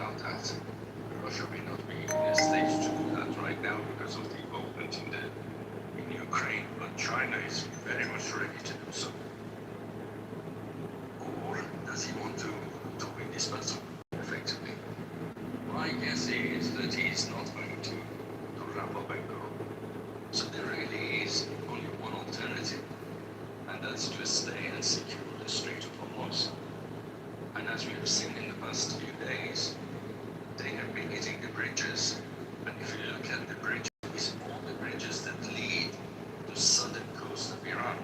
out that Russia may not be in a stage to do that right now because of the involvement in Ukraine, but China is very much ready to do so. Or does he want to win this battle effectively? My guess is that he's not going to wrap up and go. So there really is only one alternative, and that's to stay and secure the Strait of Hormuz. And as we have seen in the past few days, they have been hitting the bridges. And if you look at the bridges, all the bridges that lead to the southern coast of Iran,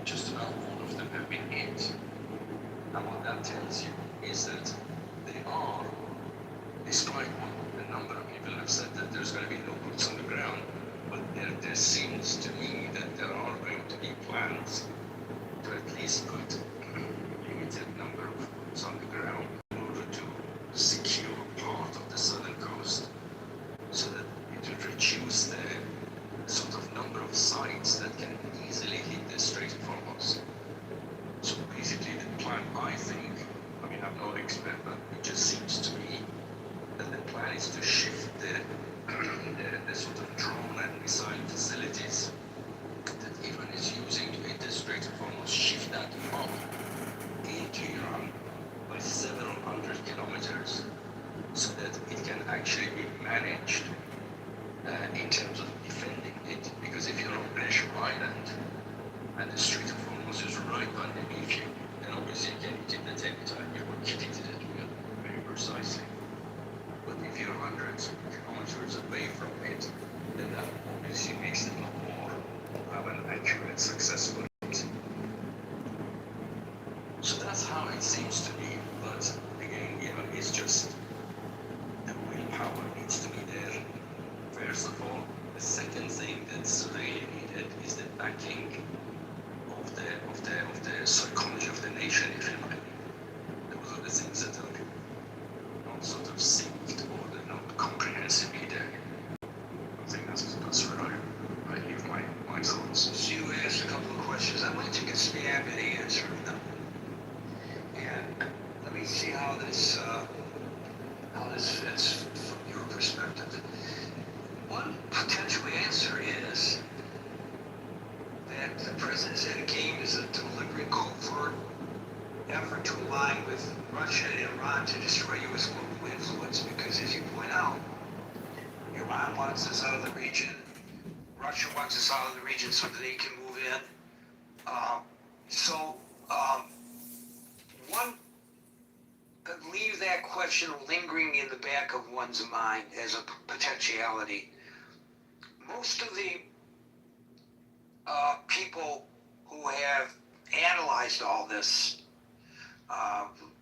just about all of them have been hit. And what that tells you is that they are, despite what a number of people have said that there's going to be no boots on the ground, but there seems to me that there are going to be plans to at least put a limited number of boots on the ground in order to secure part of the southern coast, so that it would reduce the sort of number of sites that can easily hit the Strait of Hormuz. So basically the plan, I think, I mean I'm no expert, but it just seems to me that the plan is to shift the sort of drone and missile facilities that Iran is using to hit the Strait of Hormuz, shift that up into Iran by several hundred kilometers, so that it can actually be managed in terms of defending it. Because if you're on British Island and the Strait of Hormuz is right underneath you, then obviously you can hit it at any time. You will hit it very precisely. But if you're hundreds of kilometers away from it, then that obviously makes it a lot more have an accurate, successful hit. So that's how it seems to me. But again, it's just the willpower needs to be there. First of all, the second thing that's really needed is the backing of the psychology of the nation, if you like. Those are the things that are not sort of synced, or they're not comprehensively there. I think that's where I leave my thoughts. So you asked a couple of questions. I'd like to take a stab at answering them. And let me see how this fits from your perspective. One potential answer is that the president's end game is a deliberate, covert effort to align with Russia and Iran to destroy U.S. global influence, because as you point out, Iran wants us out of the region, Russia wants us out of the region so that they can move in. One could leave that question lingering in the back of one's mind as a potentiality. Most of the people who have analyzed all this,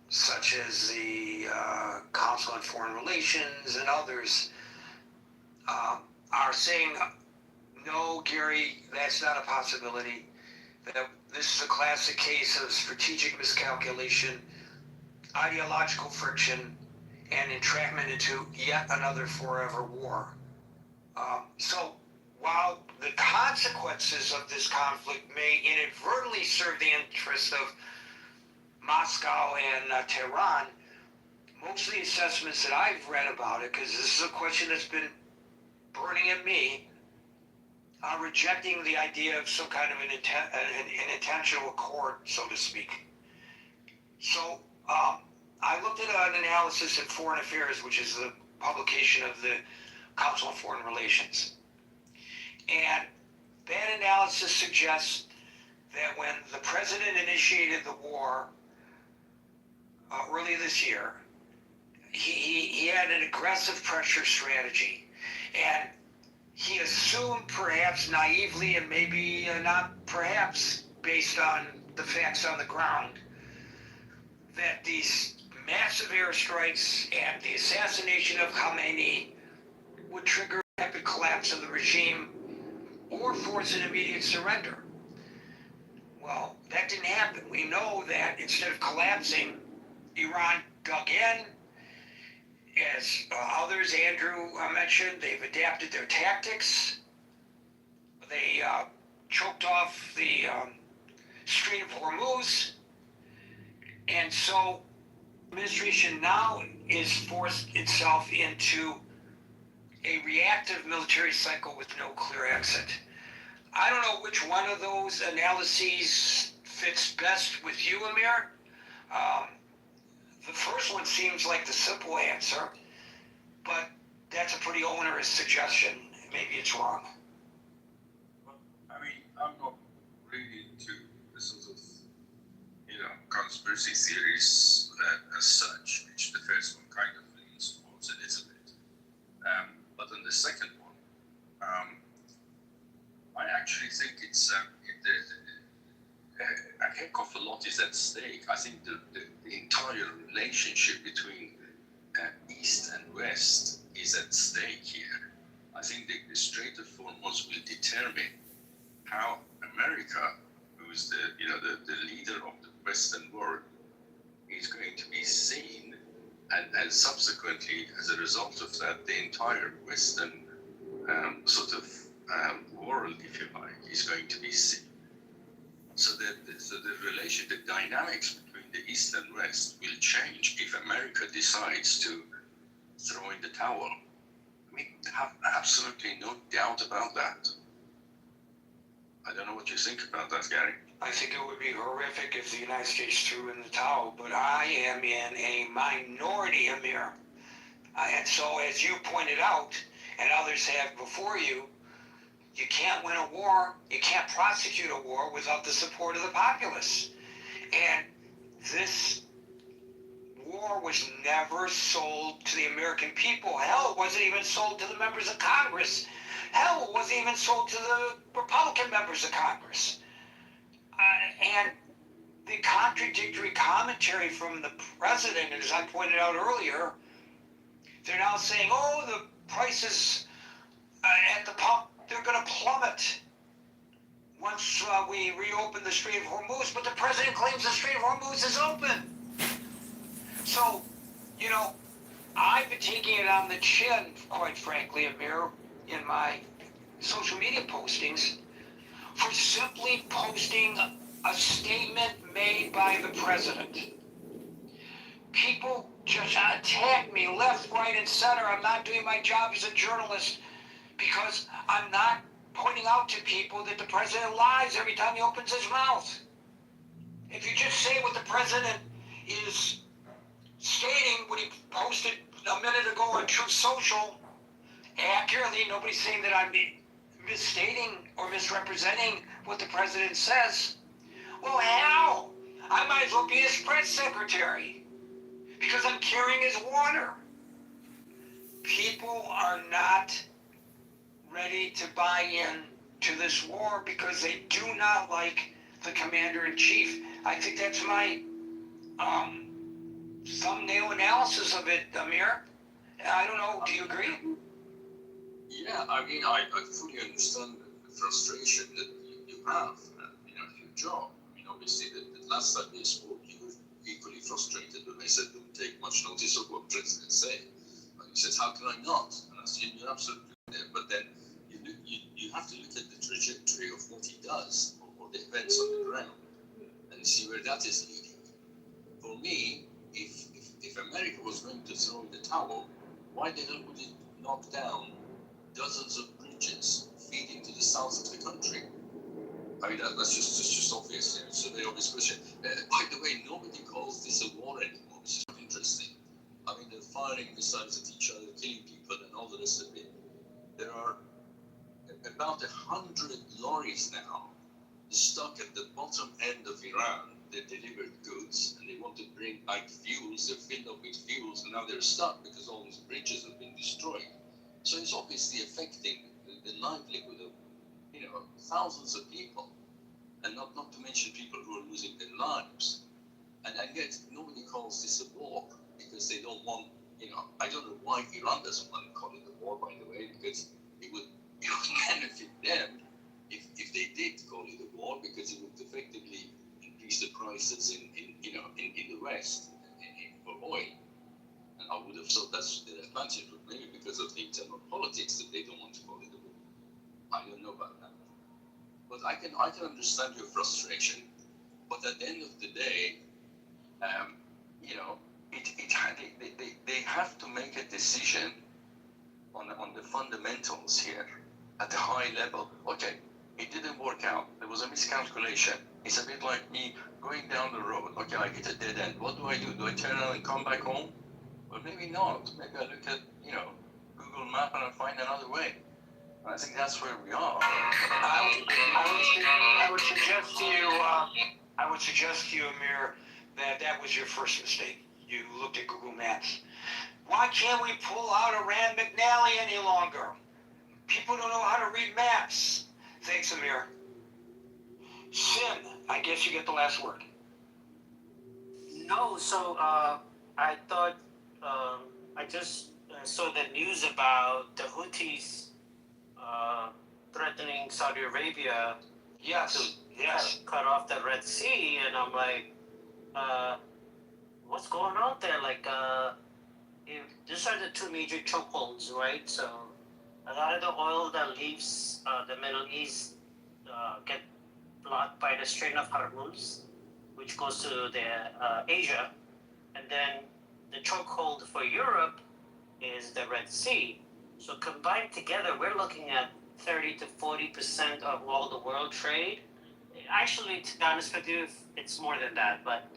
such as the Council on Foreign Relations and others, are saying, no, Gary, that's not a possibility. That this is a classic case of strategic miscalculation, ideological friction, and entrapment into yet another forever war. So while the consequences of this conflict may inadvertently serve the interest of Moscow and Tehran, most of the assessments that I've read about it, because this is a question that's been burning at me, are rejecting the idea of some kind of an intentional accord, so to speak. So I looked at an analysis in Foreign Affairs, which is the publication of the Council on Foreign Relations. And that analysis suggests that when the president initiated the war early this year, he had an aggressive pressure strategy. And he assumed, perhaps naively, and maybe not perhaps based on the facts on the ground, that these massive airstrikes and the assassination of Khamenei would trigger a rapid collapse of the regime or force an immediate surrender. Well, that didn't happen. We know that instead of collapsing, Iran dug in. As others, Andrew mentioned, they've adapted their tactics. They choked off the Strait of Hormuz. And so administration now is forced itself into a reactive military cycle with no clear exit. I don't know which one of those analyses fits best with you, Amir. Um, the first one seems like the simple answer, but that's a pretty onerous suggestion. Maybe it's wrong. Well, I mean, I'm not really into the sort of, conspiracy theories as such, which the first one kind of leans towards a little bit. But on the second one, I actually think it's a heck of a lot is at stake. I think the entire relationship between East and West is at stake here. I think the Strait of Hormuz will determine how America, who is the leader of the Western world, is going to be seen, and subsequently, as a result of that, the entire Western sort of world, if you like, is going to be seen. So the relation, the dynamics between the East and West will change if America decides to throw in the towel. I mean, have absolutely no doubt about that. I don't know what you think about that, Gary. I think it would be horrific if the United States threw in the towel, but I am in a minority, Amir. And so, as you pointed out, and others have before you, you can't win a war, you can't prosecute a war without the support of the populace. And this war was never sold to the American people. Hell, it wasn't even sold to the members of Congress. Hell, it wasn't even sold to the Republican members of Congress. And the contradictory commentary from the president, as I pointed out earlier, they're now saying, oh, the prices at the pump, they're going to plummet once we reopen the Strait of Hormuz, but the president claims the Strait of Hormuz is open. So, I've been taking it on the chin, quite frankly, Amir, in my social media postings, for simply posting a statement made by the president. People just attack me left, right, and center. I'm not doing my job as a journalist because I'm not pointing out to people that the president lies every time he opens his mouth. If you just say what the president is stating, what he posted a minute ago on Truth Social, accurately, nobody's saying that I'm misstating or misrepresenting what the president says. Well, hell, I might as well be his press secretary because I'm carrying his water. People are not ready to buy in to this war because they do not like the commander-in-chief. I think that's my thumbnail analysis of it, Amir. I don't know, do you agree? Yeah, I mean, I fully understand the frustration that you have, in your job. I mean, obviously, the last time we spoke, you were equally frustrated when I said don't take much notice of what presidents say. And you said, how can I not? And I said, you're absolutely there. But then you have to look at the trajectory of what he does or the events on the ground and see where that is leading. For me, if America was going to throw in the towel, why the hell would it knock down dozens of bridges feeding to the south of the country? I mean, that's just obvious. It's a very obvious question. By the way, nobody calls this a war anymore, which is interesting. I mean, they're firing missiles at each other, killing people, and all the rest of it. There are about 100 lorries now stuck at the bottom end of Iran. They delivered goods, and they want to bring back fuels. They're filled up with fuels, and now they're stuck because all these bridges have been destroyed. So it's obviously affecting the livelihood of, thousands of people, and not to mention people who are losing their lives. And yet nobody calls this a war because they don't want, I don't know why Iran doesn't want to call it a war, by the way, because it would benefit them if they did call it a war, because it would effectively increase the prices in the West for oil. And I would have thought that's their advantage, but maybe because of the internal politics that they don't want to call it a war. I don't know about that. But I can understand your frustration. But at the end of the day, they have to make a decision on the fundamentals here at a high level. Okay, it didn't work out. There was a miscalculation. It's a bit like me going down the road. Okay, I hit a dead end. What do? Do I turn around and come back home? Well, maybe not. Maybe I look at, Google Map and I find another way. And I think that's where we are. I would suggest to you, Amir, that was your first mistake. You looked at Google Maps. Why can't we pull out a Rand McNally any longer? People don't know how to read maps. Thanks, Amir. Sin, I guess you get the last word. No, so I thought I just saw the news about the Houthis threatening Saudi Arabia Yes. cut off the Red Sea, and I'm like, what's going on there? Like, these are the two major chokeholds, right? So a lot of the oil that leaves the Middle East get blocked by the Strait of Hormuz, which goes to the Asia, and then the chokehold for Europe is the Red Sea. So combined together, we're looking at 30 to 40% of all the world trade. Actually, to be honest with you, it's more than that, but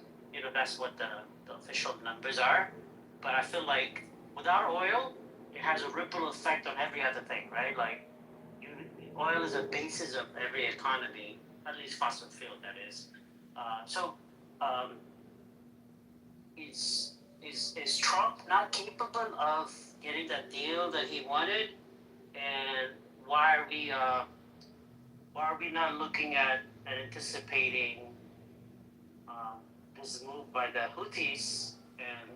that's what the official numbers are. But I feel like without oil, it has a ripple effect on every other thing, right? Like, oil is a basis of every economy, at least fossil fuel, that is. So, is Trump not capable of getting that deal that he wanted? And why are we not looking at and anticipating this move by the Houthis? And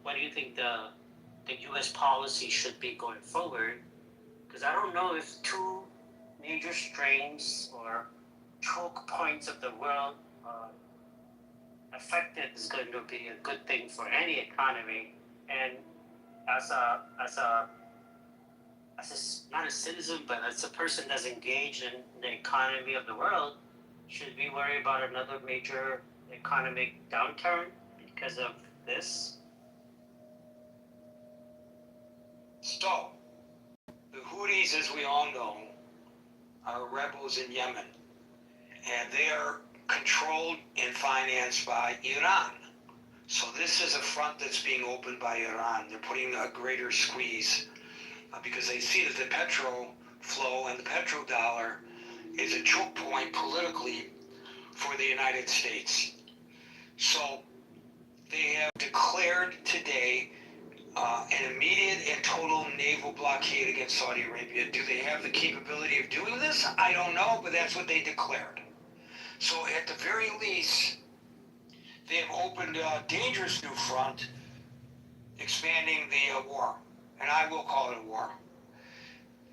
what do you think the U.S. policy should be going forward? Because I don't know if two major strains or choke points of the world affected is going to be a good thing for any economy. And as not a citizen, but as a person that's engaged in the economy of the world, should we worry about another major economic downturn because of this? So, the Houthis, as we all know, are rebels in Yemen, and they are controlled and financed by Iran. So this is a front that's being opened by Iran. They're putting a greater squeeze because they see that the petrol flow and the petrodollar is a choke point politically for the United States. So they have declared today an immediate and total naval blockade against Saudi Arabia. Do they have the capability of doing this? I don't know, but that's what they declared. So at the very least, they have opened a dangerous new front, expanding the war. And I will call it a war.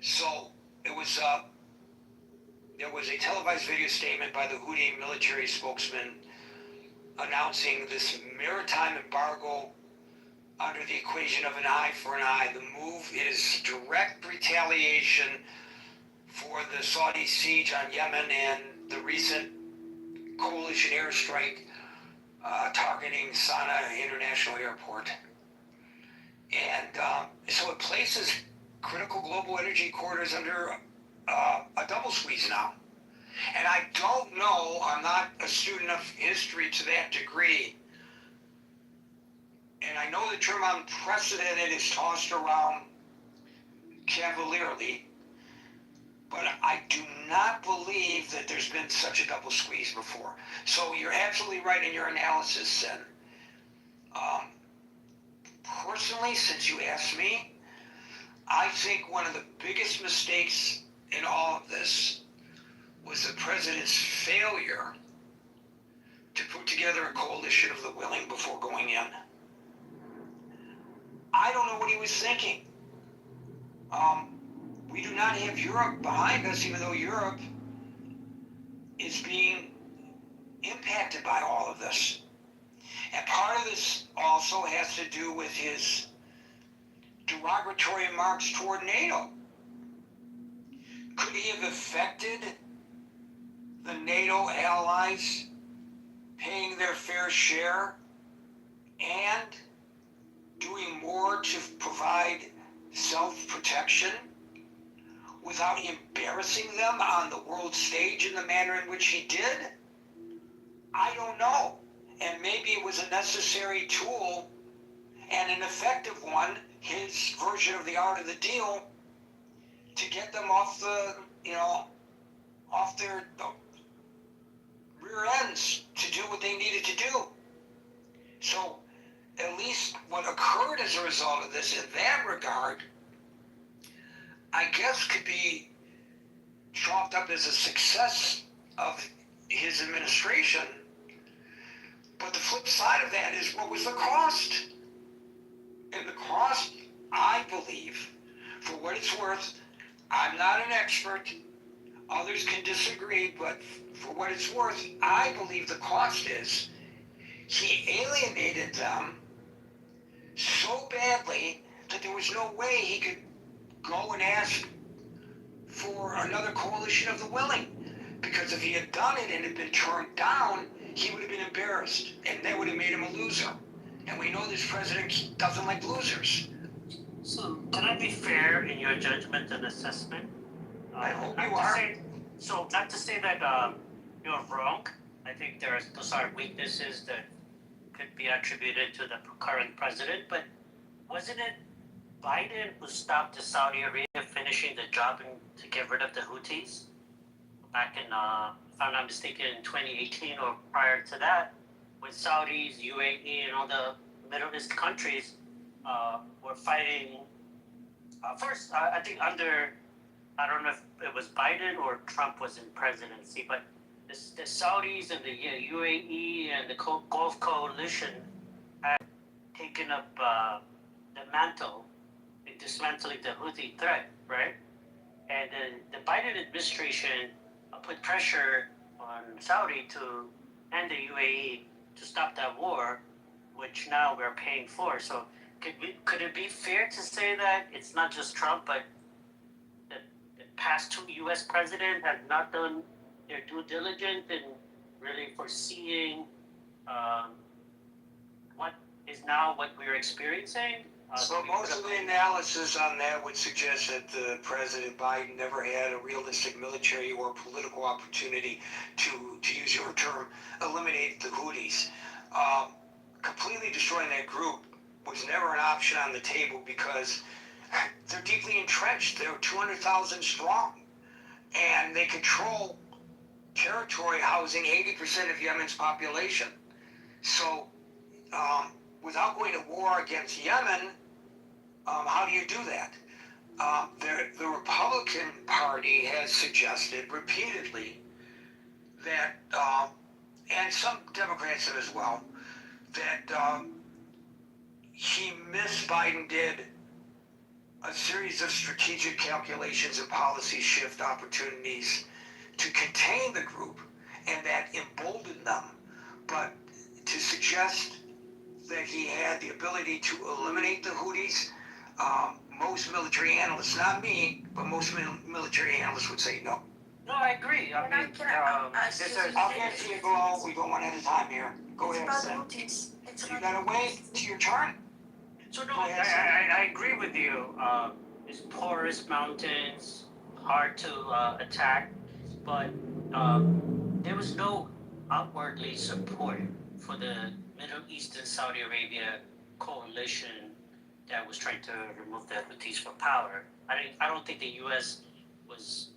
So there was a televised video statement by the Houthi military spokesman announcing this maritime embargo under the equation of an eye for an eye. The move is direct retaliation for the Saudi siege on Yemen and the recent coalition airstrike targeting Sana'a International Airport. And so it places critical global energy corridors under a double squeeze now. And I don't know, I'm not a student of history to that degree. And I know the term unprecedented is tossed around cavalierly, but I do not believe that there's been such a double squeeze before. So you're absolutely right in your analysis, Sen. Personally, since you asked me, I think one of the biggest mistakes in all of this was the president's failure to put together a coalition of the willing before going in. I don't know what he was thinking. We do not have Europe behind us, even though Europe is being impacted by all of this. And part of this also has to do with his derogatory remarks toward NATO. Could he have affected the NATO allies paying their fair share and doing more to provide self-protection without embarrassing them on the world stage in the manner in which he did? I don't know. And maybe it was a necessary tool and an effective one, his version of the art of the deal, to get them off off their rear ends to do what they needed to do. So at least what occurred as a result of this in that regard, I guess could be chalked up as a success of his administration. But the flip side of that is, what was the cost? And the cost, I believe, for what it's worth, I'm not an expert, others can disagree, but for what it's worth, I believe the cost is he alienated them so badly that there was no way he could go and ask for another coalition of the willing. Because if he had done it and had been turned down, he would have been embarrassed, and that would have made him a loser. And we know this president doesn't like losers. So, can I be fair in your judgment and assessment? I hope Not you to are. not to say that you're wrong. I think those are weaknesses that could be attributed to the current president. But wasn't it Biden who stopped the Saudi Arabia finishing the job and to get rid of the Houthis back in, if I'm not mistaken, in 2018 or prior to that, when Saudis, UAE, and all the Middle East countries were fighting. First, I think under, I don't know if it was Biden or Trump was in presidency, but the Saudis and the UAE and the Gulf Coalition had taken up the mantle in dismantling the Houthi threat, right? And then the Biden administration put pressure on Saudi to and the UAE to stop that war, which now we're paying for. So could it be fair to say that it's not just Trump, but the past two U.S. presidents have not done their due diligence in really foreseeing what is now what we're experiencing? So most of the analysis on that would suggest that President Biden never had a realistic military or political opportunity to use your term, eliminate the Houthis. Completely destroying that group was never an option on the table because they're deeply entrenched. They're 200,000 strong, and they control territory housing 80% of Yemen's population. So without going to war against Yemen, how do you do that? The Republican Party has suggested repeatedly that, and some Democrats have as well, that Biden did a series of strategic calculations and policy shift opportunities to contain the group, and that emboldened them. But to suggest that he had the ability to eliminate the Houthis, most military analysts, not me, but most military analysts would say no. No, I agree. I mean, I'll get to you, go. We go one at a time here. Go ahead, Sam. You gotta wait till your turn. So no, I agree with you. It's porous mountains, hard to attack, but there was no outwardly support for the Middle East and Saudi Arabia coalition that was trying to remove the Houthis from power. I don't think the U.S. was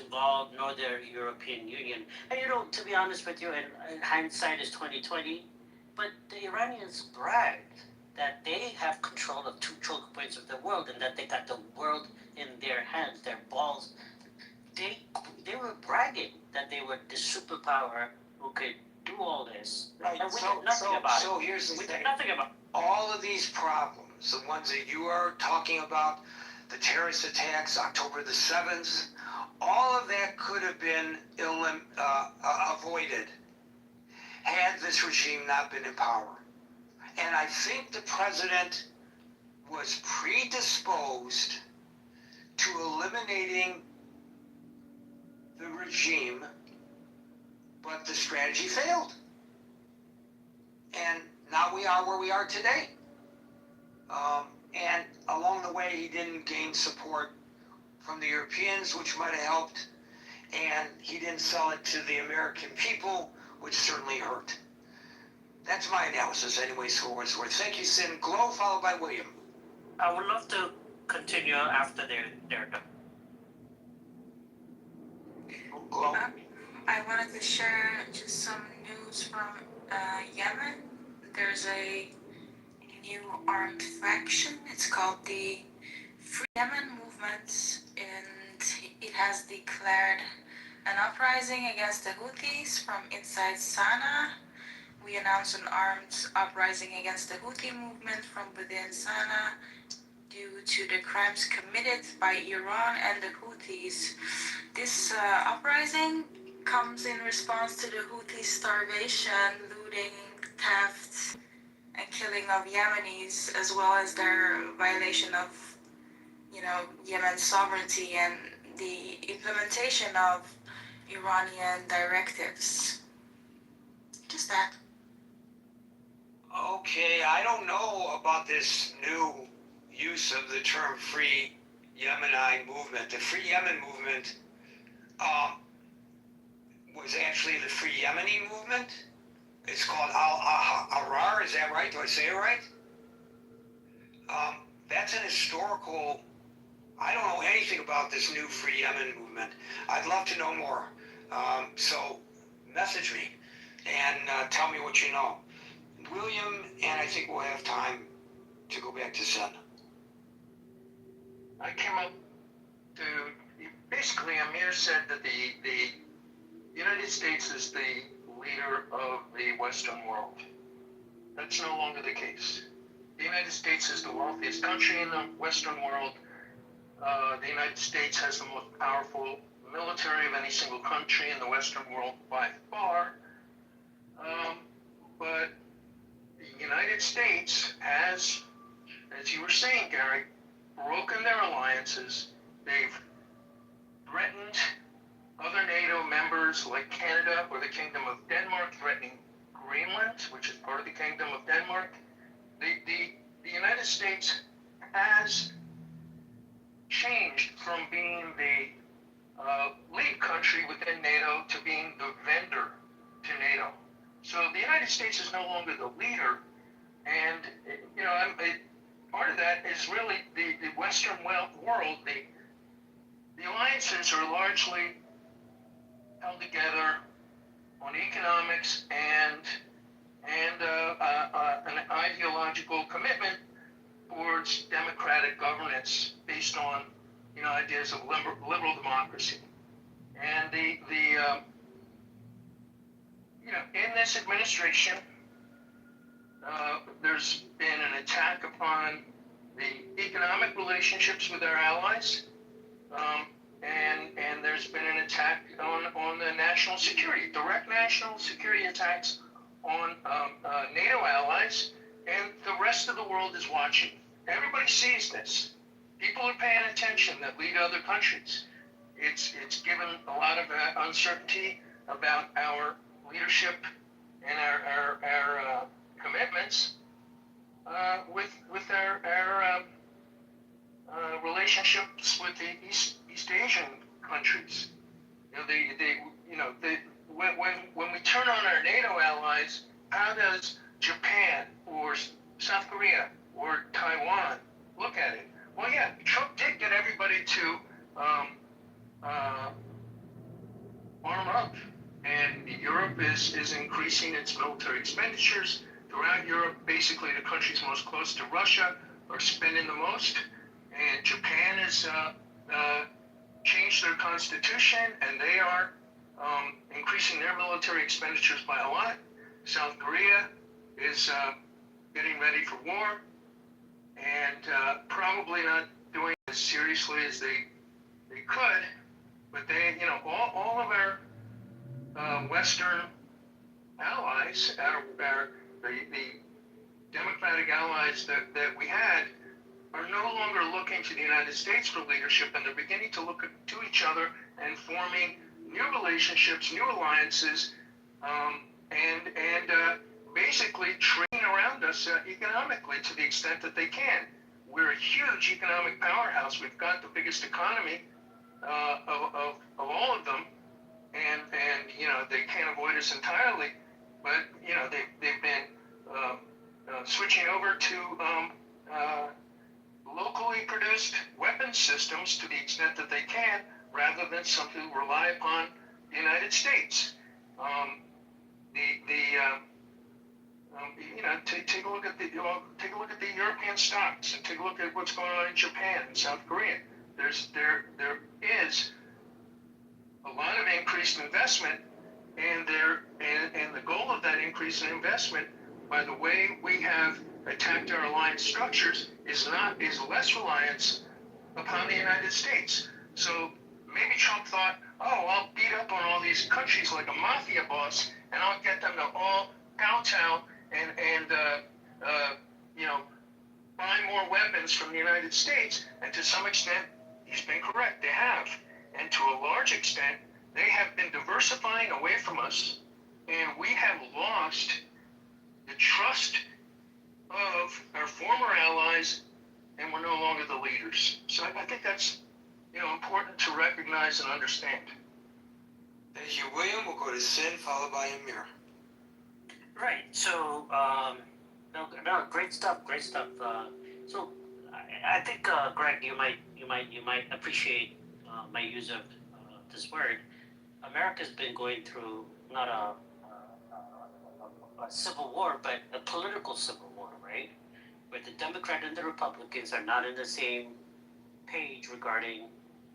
involved, nor the European Union. And to be honest with you, and hindsight is 2020, but the Iranians bragged that they have control of 2 choke points of the world and that they got the world in their hands, their balls. They were bragging that they were the superpower who could do all this. Right. And we did nothing about it. So here's the thing. We did nothing about it. All of these problems, the ones that you are talking about, the terrorist attacks, October the 7th, all of that could have been avoided had this regime not been in power. And I think the president was predisposed to eliminating the regime, but the strategy failed. And now we are where we are today. And along the way, he didn't gain support from the Europeans, which might have helped, and he didn't sell it to the American people, which certainly hurt. That's my analysis, anyways, for what it's worth. Thank you, Sin. Glow, followed by William. I would love to continue after they're done. Glow. I wanted to share just some news from Yemen. There's a new armed faction. It's called the Free Yemen Movement, and it has declared an uprising against the Houthis from inside Sana'a. We announced an armed uprising against the Houthi movement from within Sana'a due to the crimes committed by Iran and the Houthis. This uprising comes in response to the Houthi starvation, looting, theft, and killing of Yemenis, as well as their violation of, Yemen's sovereignty and the implementation of Iranian directives. Just that. Okay, I don't know about this new use of the term Free Yemeni movement. The Free Yemen movement was actually the Free Yemeni movement. It's called Al-Ahrar, is that right? Do I say it right? That's an historical... I don't know anything about this new Free Yemen movement. I'd love to know more. So message me and tell me what you know. William, and I think we'll have time to go back to Sin. I came up to, basically Amir said that the United States is the leader of the Western world. That's no longer the case. The United States is the wealthiest country in the Western world. The United States has the most powerful military of any single country in the Western world by far. But the United States has, as you were saying, Gary, broken their alliances. They've threatened other NATO members like Canada or the Kingdom of Denmark, threatening Greenland, which is part of the Kingdom of Denmark. The United States has changed from being the lead country within NATO to being the vendor to NATO. So the United States is no longer the leader, and part of that is really the Western world. The alliances are largely held together on economics and an ideological commitment towards democratic governance based on ideas of liberal democracy. And in this administration, there's been an attack upon the economic relationships with our allies, and there's been an attack on the national security, direct national security attacks on NATO allies, and the rest of the world is watching. Everybody sees this. People are paying attention that lead other countries. It's given a lot of uncertainty about our leadership and our commitments with our relationships with the East Asian countries. When we turn on our NATO allies, how does Japan or South Korea or Taiwan look at it? Well, yeah, Trump did get everybody to arm up, and Europe is increasing its military expenditures. Throughout Europe, basically the countries most close to Russia are spending the most, and Japan has changed their constitution, and they are increasing their military expenditures by a lot. South Korea is getting ready for war, and probably not doing as seriously as they could, but they, all of our Western allies, the democratic allies that we had, are no longer looking to the United States for leadership, and they're beginning to look to each other and forming new relationships, new alliances, and basically trading around us economically to the extent that they can. We're a huge economic powerhouse. We've got the biggest economy of all of them, and they can't avoid us entirely. But they've been switching over to locally produced weapon systems to the extent that they can, rather than simply rely upon the United States. Take a look at the European stocks, and take a look at what's going on in Japan and South Korea. There is a lot of increased investment, and the goal of that increase in investment, by the way we have attacked our alliance structures, is less reliance upon the United States. So maybe Trump thought, oh, I'll beat up on all these countries like a mafia boss, and I'll get them to all kowtow and buy more weapons from the United States. And to some extent, he's been correct. They have. And to a large extent, they have been diversifying away from us, and we have lost the trust of our former allies, and we're no longer the leaders. So I think that's important to recognize and understand. Thank you, William. We'll go to Sin, followed by Amir. Right. So, no, great stuff. So, I think, Greg, you might appreciate my use of this word. America's been going through not a civil war, but a political civil war, right? Where the Democrats and the Republicans are not in the same page regarding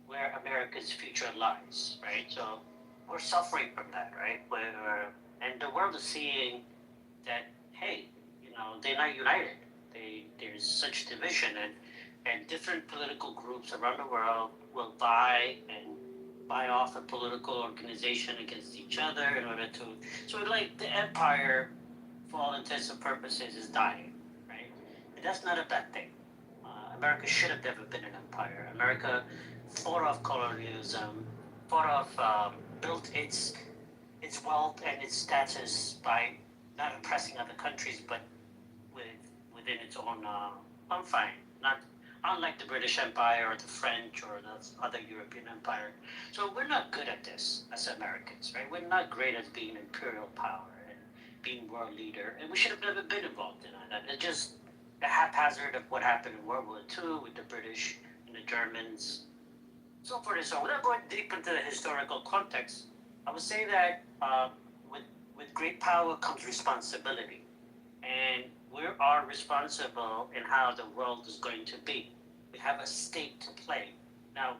where America's future lies, right? So we're suffering from that, right? And the world is seeing that, hey, they're not united. There's such division, and different political groups around the world will buy off a political organization against each other in order to. So like the empire, for all intents and purposes, is dying, right? And that's not a bad thing. America should have never been an empire. America fought off colonialism, built its wealth and its status by not oppressing other countries, but within its own confine. Not unlike the British Empire or the French or the other European empire. So we're not good at this as Americans, right? We're not great at being imperial power and being world leader, and we should have never been involved in that. It's just a haphazard of what happened in World War II with the British and the Germans, so forth and so on. Without going deep into the historical context, I would say that with great power comes responsibility, and we are responsible in how the world is going to be. We have a stake to play. Now,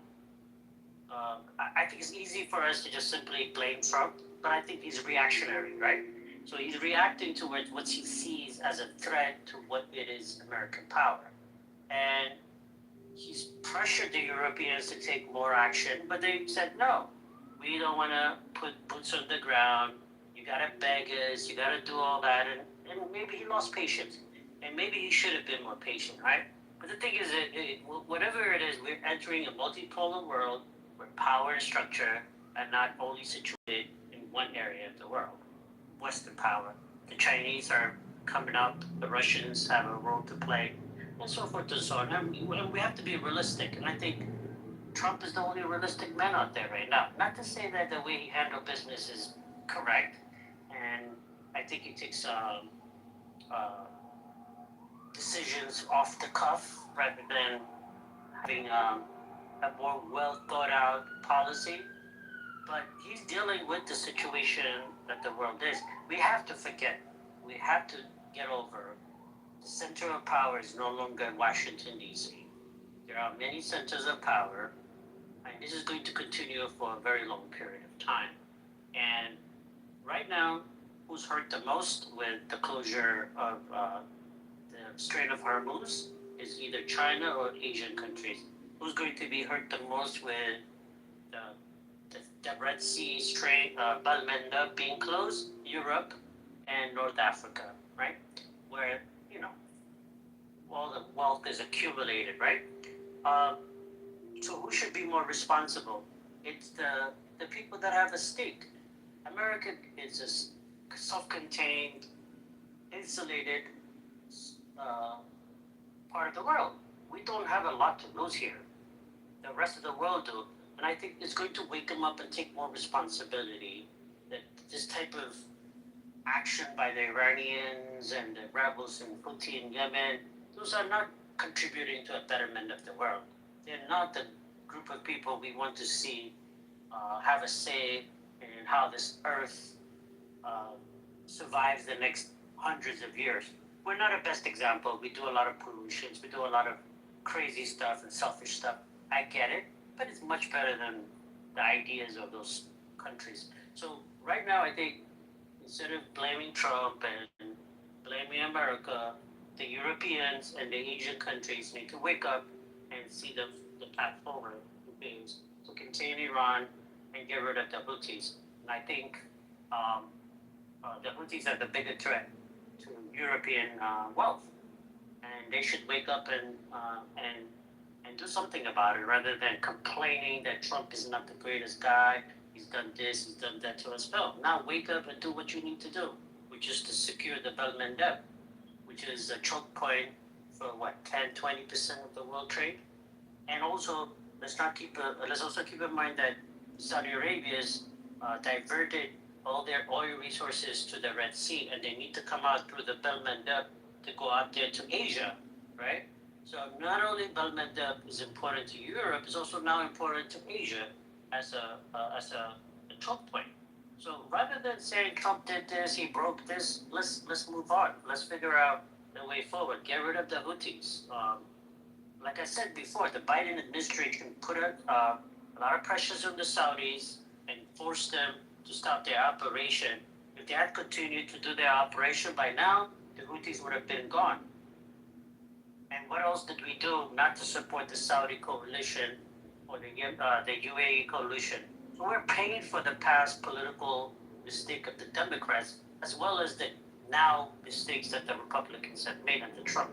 I think it's easy for us to just simply blame Trump, but I think he's reactionary, right? So he's reacting to what he sees as a threat to what it is American power. And he's pressured the Europeans to take more action, but they said, no, we don't want to put boots on the ground. You got to beg us, you got to do all that. And maybe he lost patience. And maybe he should have been more patient, right? But the thing is, whatever it is, we're entering a multipolar world where power and structure are not only situated in one area of the world. Western power. The Chinese are coming up, the Russians have a role to play, and so forth and so on. And we have to be realistic. And I think Trump is the only realistic man out there right now. Not to say that the way he handled business is correct, and I think he takes decisions off the cuff rather than having a more well thought out policy. But he's dealing with the situation that the world is. We have to get over, the center of power is no longer Washington, D.C. There are many centers of power, and this is going to continue for a very long period of time. And right now, who's hurt the most with the closure of the Strait of Hormuz is either China or Asian countries. Who's going to be hurt the most with the Red Sea Strait, Bab el-Mandeb being closed? Europe and North Africa, right? Where, all the wealth is accumulated, right? So who should be more responsible? It's the people that have a stake. America is a self-contained insulated uh, part of the world. We don't have a lot to lose here. The rest of the world do. And I think it's going to wake them up and take more responsibility that this type of action by the Iranians and the rebels in Houthi in Yemen, those are not contributing to a betterment of the world. They're not the group of people we want to see have a say in how this earth uh, survives the next hundreds of years. We're not a best example. We do a lot of pollutions. We do a lot of crazy stuff and selfish stuff. I get it, but it's much better than the ideas of those countries. So right now, I think instead of blaming Trump and blaming America, the Europeans and the Asian countries need to wake up and see the path forward is to contain Iran and get rid of the Houthis. And I think the Houthis are the bigger threat to European wealth, and they should wake up and do something about it rather than complaining that Trump is not the greatest guy. He's done this, he's done that to us. No, now wake up and do what you need to do, which is to secure the Belt and Road, which is a choke point for what 10-20% of the world trade. And also, let's also keep in mind that Saudi Arabia's diverted all their oil resources to the Red Sea, and they need to come out through the Belt and Road to go out there to Asia, right? So not only Belt and Road is important to Europe, it's also now important to Asia as a choke point. So rather than saying Trump did this, he broke this, let's move on. Let's figure out the way forward. Get rid of the Houthis. Like I said before, the Biden administration put a lot of pressures on the Saudis and forced them to stop their operation. If they had continued to do their operation by now, the Houthis would have been gone. And what else did we do not to support the Saudi coalition or the UAE coalition? So we're paying for the past political mistake of the Democrats, as well as the now mistakes that the Republicans have made under Trump.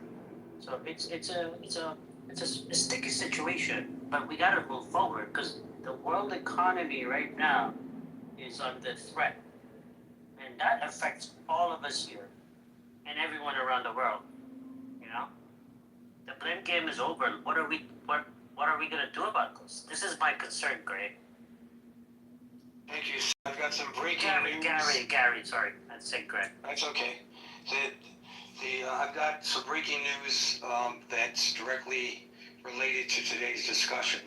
So it's a sticky situation, but we got to move forward because the world economy right now is under threat, and that affects all of us here and everyone around the world. You know, the blame game is over. What are we gonna do about this? This is my concern, Greg. Thank you. I've got some breaking news. Gary. Sorry, I said Greg. That's okay. I've got some breaking news that's directly related to today's discussion.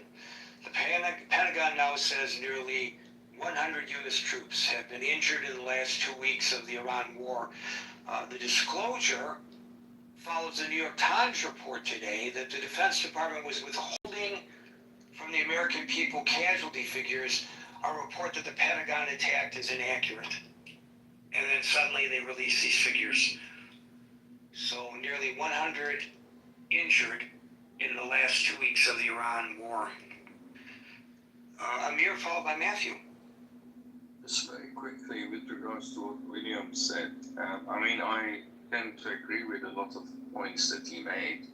The Pentagon now says nearly 100 U.S. troops have been injured in the last 2 weeks of the Iran war. The disclosure follows the New York Times report today that the Defense Department was withholding from the American people casualty figures, a report that the Pentagon attacked is inaccurate. And then suddenly they release these figures. So nearly 100 injured in the last 2 weeks of the Iran war. Amir, followed by Matthew. Just very quickly with regards to what William said, I tend to agree with a lot of points that he made,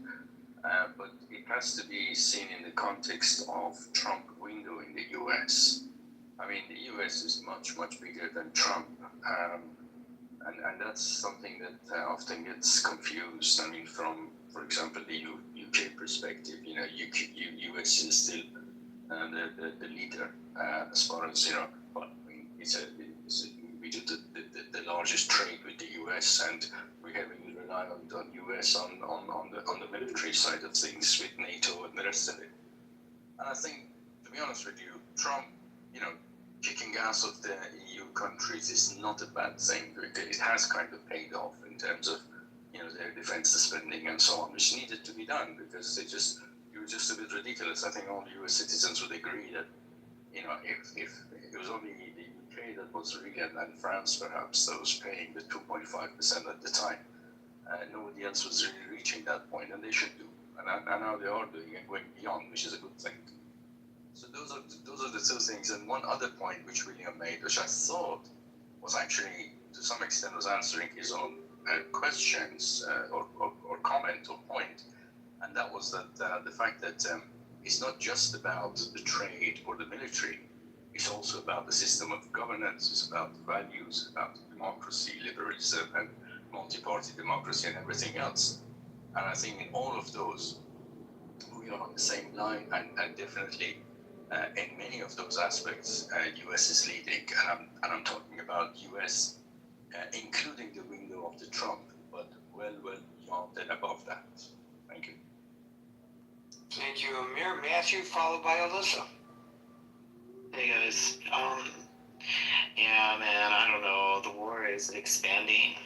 but it has to be seen in the context of Trump window in the US. The US is much, much bigger than Trump, and that's something that often gets confused. From, for example, the UK perspective, US is still the leader as far as, but we do the largest trade with the US, and we heavily rely on US on the military side of things with NATO and the rest of it. And I think, to be honest with you, Trump, kicking gas of the EU countries is not a bad thing. It has kind of paid off in terms of, their defense spending and so on, which needed to be done because it was just a bit ridiculous. I think all US citizens would agree that, if it was only the UK that was really, and France perhaps, that was paying the 2.5% at the time, nobody else was really reaching that point, and they should do. And now they are doing and going beyond, which is a good thing. So those are the two things. And one other point which William made, which I thought was actually, to some extent, was answering his own questions or comment or point, and that was that the fact that it's not just about the trade or the military, it's also about the system of governance, it's about values, about democracy, liberalism, multi-party democracy and everything else. And I think in all of those, we are on the same line, and definitely in many of those aspects, US is leading, and I'm talking about US, including the window of the Trump, but well beyond and above that. Thank you. Thank you, Amir. Matthew, followed by Alyssa. Hey guys, yeah, man, I don't know. The war is expanding.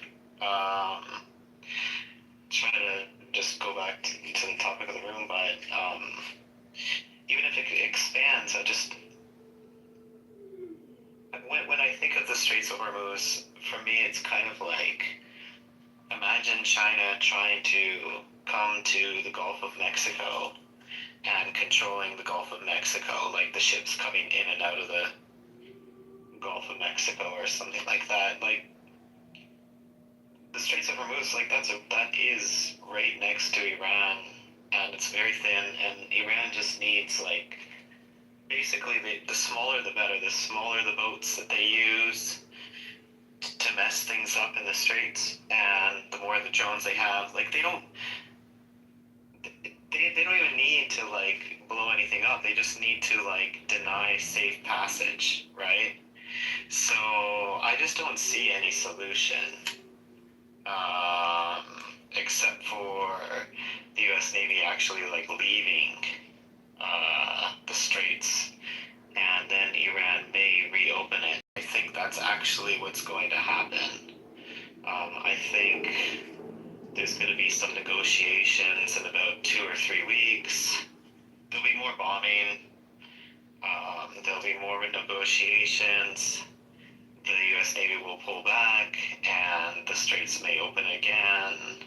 Trying to just go back to the topic of the room, but even if it expands, when I think of the Straits of Hormuz, for me, it's kind of like imagine China trying to come to the Gulf of Mexico and controlling the Gulf of Mexico, like the ships coming in and out of the Gulf of Mexico or something like that. Like the Straits of Hormuz, like that is right next to Iran, and it's very thin, and Iran just needs like basically the smaller the better. The smaller the boats that they use to mess things up in the straits, and the more the drones they have, like they don't even need to like blow anything up. They just need to like deny safe passage, right? So I just don't see any solution except for the U.S. Navy actually like leaving the straits, and then Iran may reopen it. I think that's actually what's going to happen. I think there's going to be some negotiations in about 2 or 3 weeks. There'll be more bombing. There'll be more negotiations. The U.S. Navy will pull back, and the straits may open again.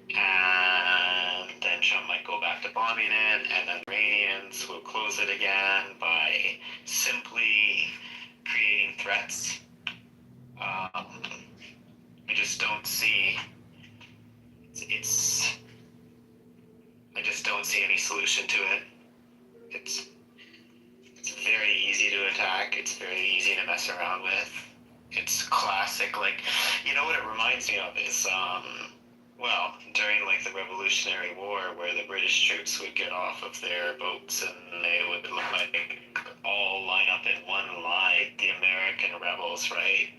And then Trump might go back to bombing it, and then the Iranians will close it again by simply creating threats. I just don't see. I just don't see any solution to it. It's very easy to attack. It's very easy to mess around with. It's classic, like, you know what it reminds me of is, during like the Revolutionary War, where the British troops would get off of their boats and they would like all line up in one line, the American rebels, right?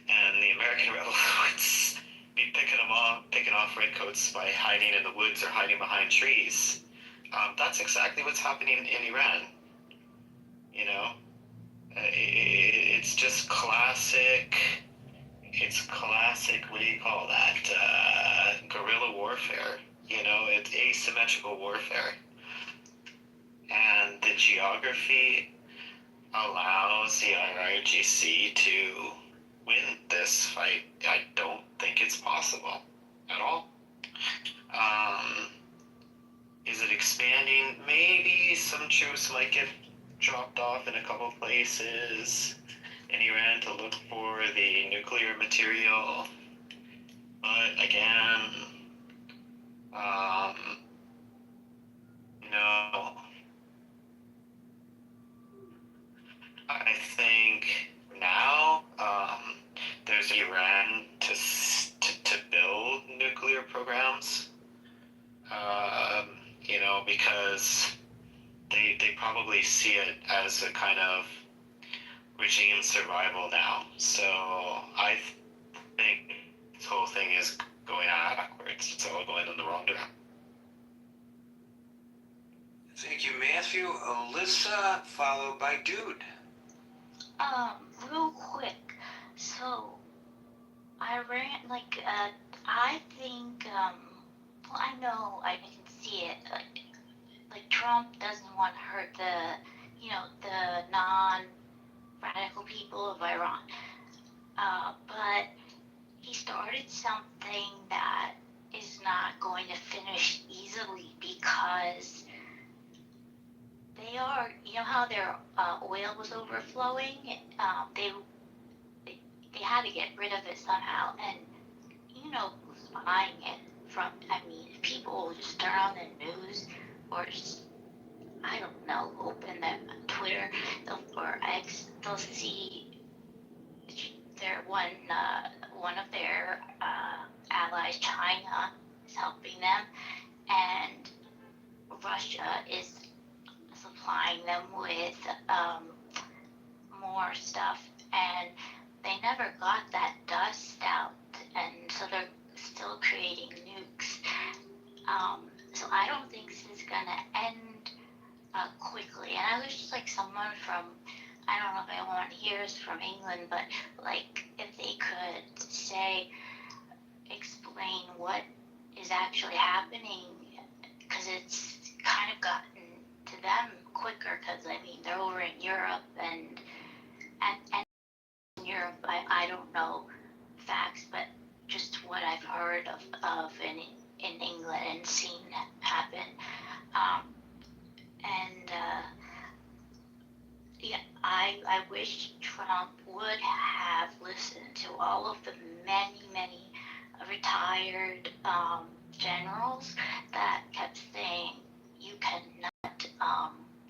And the American rebels would be picking off redcoats by hiding in the woods or hiding behind trees. That's exactly what's happening in Iran. You know, it's just classic. It's classic. What do you call that? Guerrilla warfare. You know, it's asymmetrical warfare, and the geography allows the IRGC to win this fight. I don't think it's possible at all. Is it expanding? Maybe some troops might get dropped off in a couple places in Iran to look for the nuclear material. But again, you know, I think now there's Iran to build nuclear programs, you know, because they probably see it as a kind of regime survival now. So I think this whole thing is going backwards. It's all going in the wrong direction. Thank you, Matthew. Alyssa, followed by Dude. Real quick. So, I think, I know I can see it. Like Trump doesn't want to hurt the non-radical people of Iran. But he started something that is not going to finish easily because they are, you know how their oil was overflowing? They had to get rid of it somehow, and you know who's buying it from? I mean, if people just turn on the news or just, I don't know, open their Twitter or X, they'll see their one one of their allies, China, is helping them, and Russia is supplying them with more stuff, and they never got that dust out, and so they're still creating nukes. So I don't think this is gonna end quickly. And I wish like someone from, I don't know if anyone here is from England, but like if they could say, explain what is actually happening, because it's kind of gotten to them quicker, because I mean they're over in Europe, and in Europe I don't know facts, but just what I've heard of in England and seen happen. Yeah, I wish Trump would have listened to all of the many retired generals that kept saying you cannot,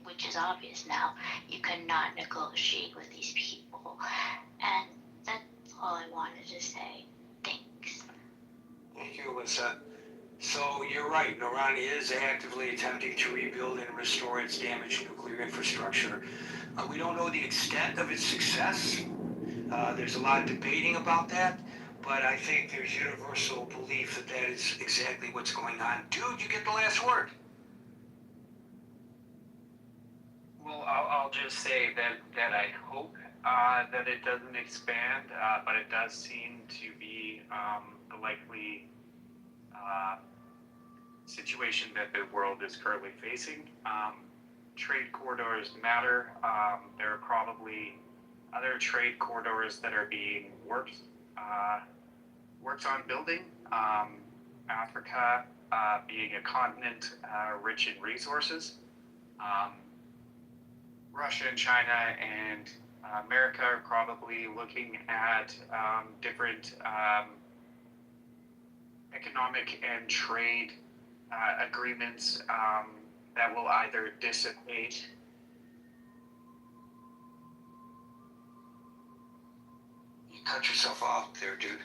which is obvious now, you cannot negotiate with these people. And that's all I wanted to say. Thanks. Thank you, Alyssa. So you're right, Iran is actively attempting to rebuild and restore its damaged nuclear infrastructure. We don't know the extent of its success. There's a lot of debating about that, but I think there's universal belief that that is exactly what's going on. Dude, you get the last word. Well, I'll just say that I hope that it doesn't expand, but it does seem to be the likely situation that the world is currently facing. Trade corridors matter. There are probably other trade corridors that are being worked on building. Africa being a continent rich in resources. Russia and China and America are probably looking at different economic and trade agreements that will either dissipate. You cut yourself off there, dude.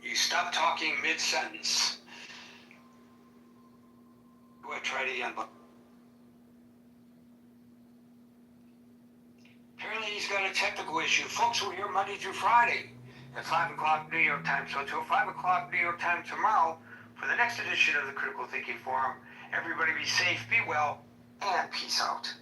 You stopped talking mid-sentence. Go ahead, try it again. Apparently he's got a technical issue. Folks, we're here Monday through Friday at 5 o'clock New York time. So until 5 o'clock New York time tomorrow for the next edition of the Critical Thinking Forum. Everybody be safe, be well, and peace out.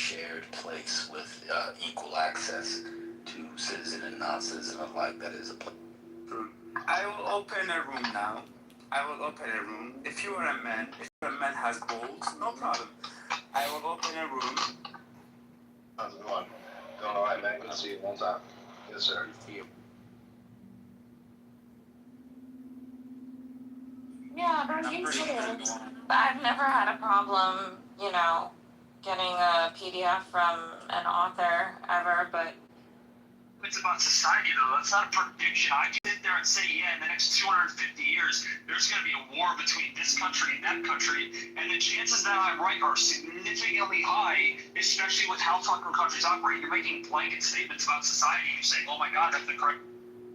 shared place with equal access to citizen and non-citizen alike. That is a place. I will open a room now. I will open a room. If you are a man, if a man has balls, no problem. I will open a room. How's it going? Doing all right, man. Good to see you one time. Yes, sir. Yeah, they're used to it. But I've never had a problem, getting a PDF from an author ever, but It's about society, though. That's not a prediction. I can sit there and say, yeah, in the next 250 years, there's going to be a war between this country and that country, and the chances that I'm right are significantly high, especially with how fucking countries operate. You're making blanket statements about society. You're saying, oh my God, that's the correct.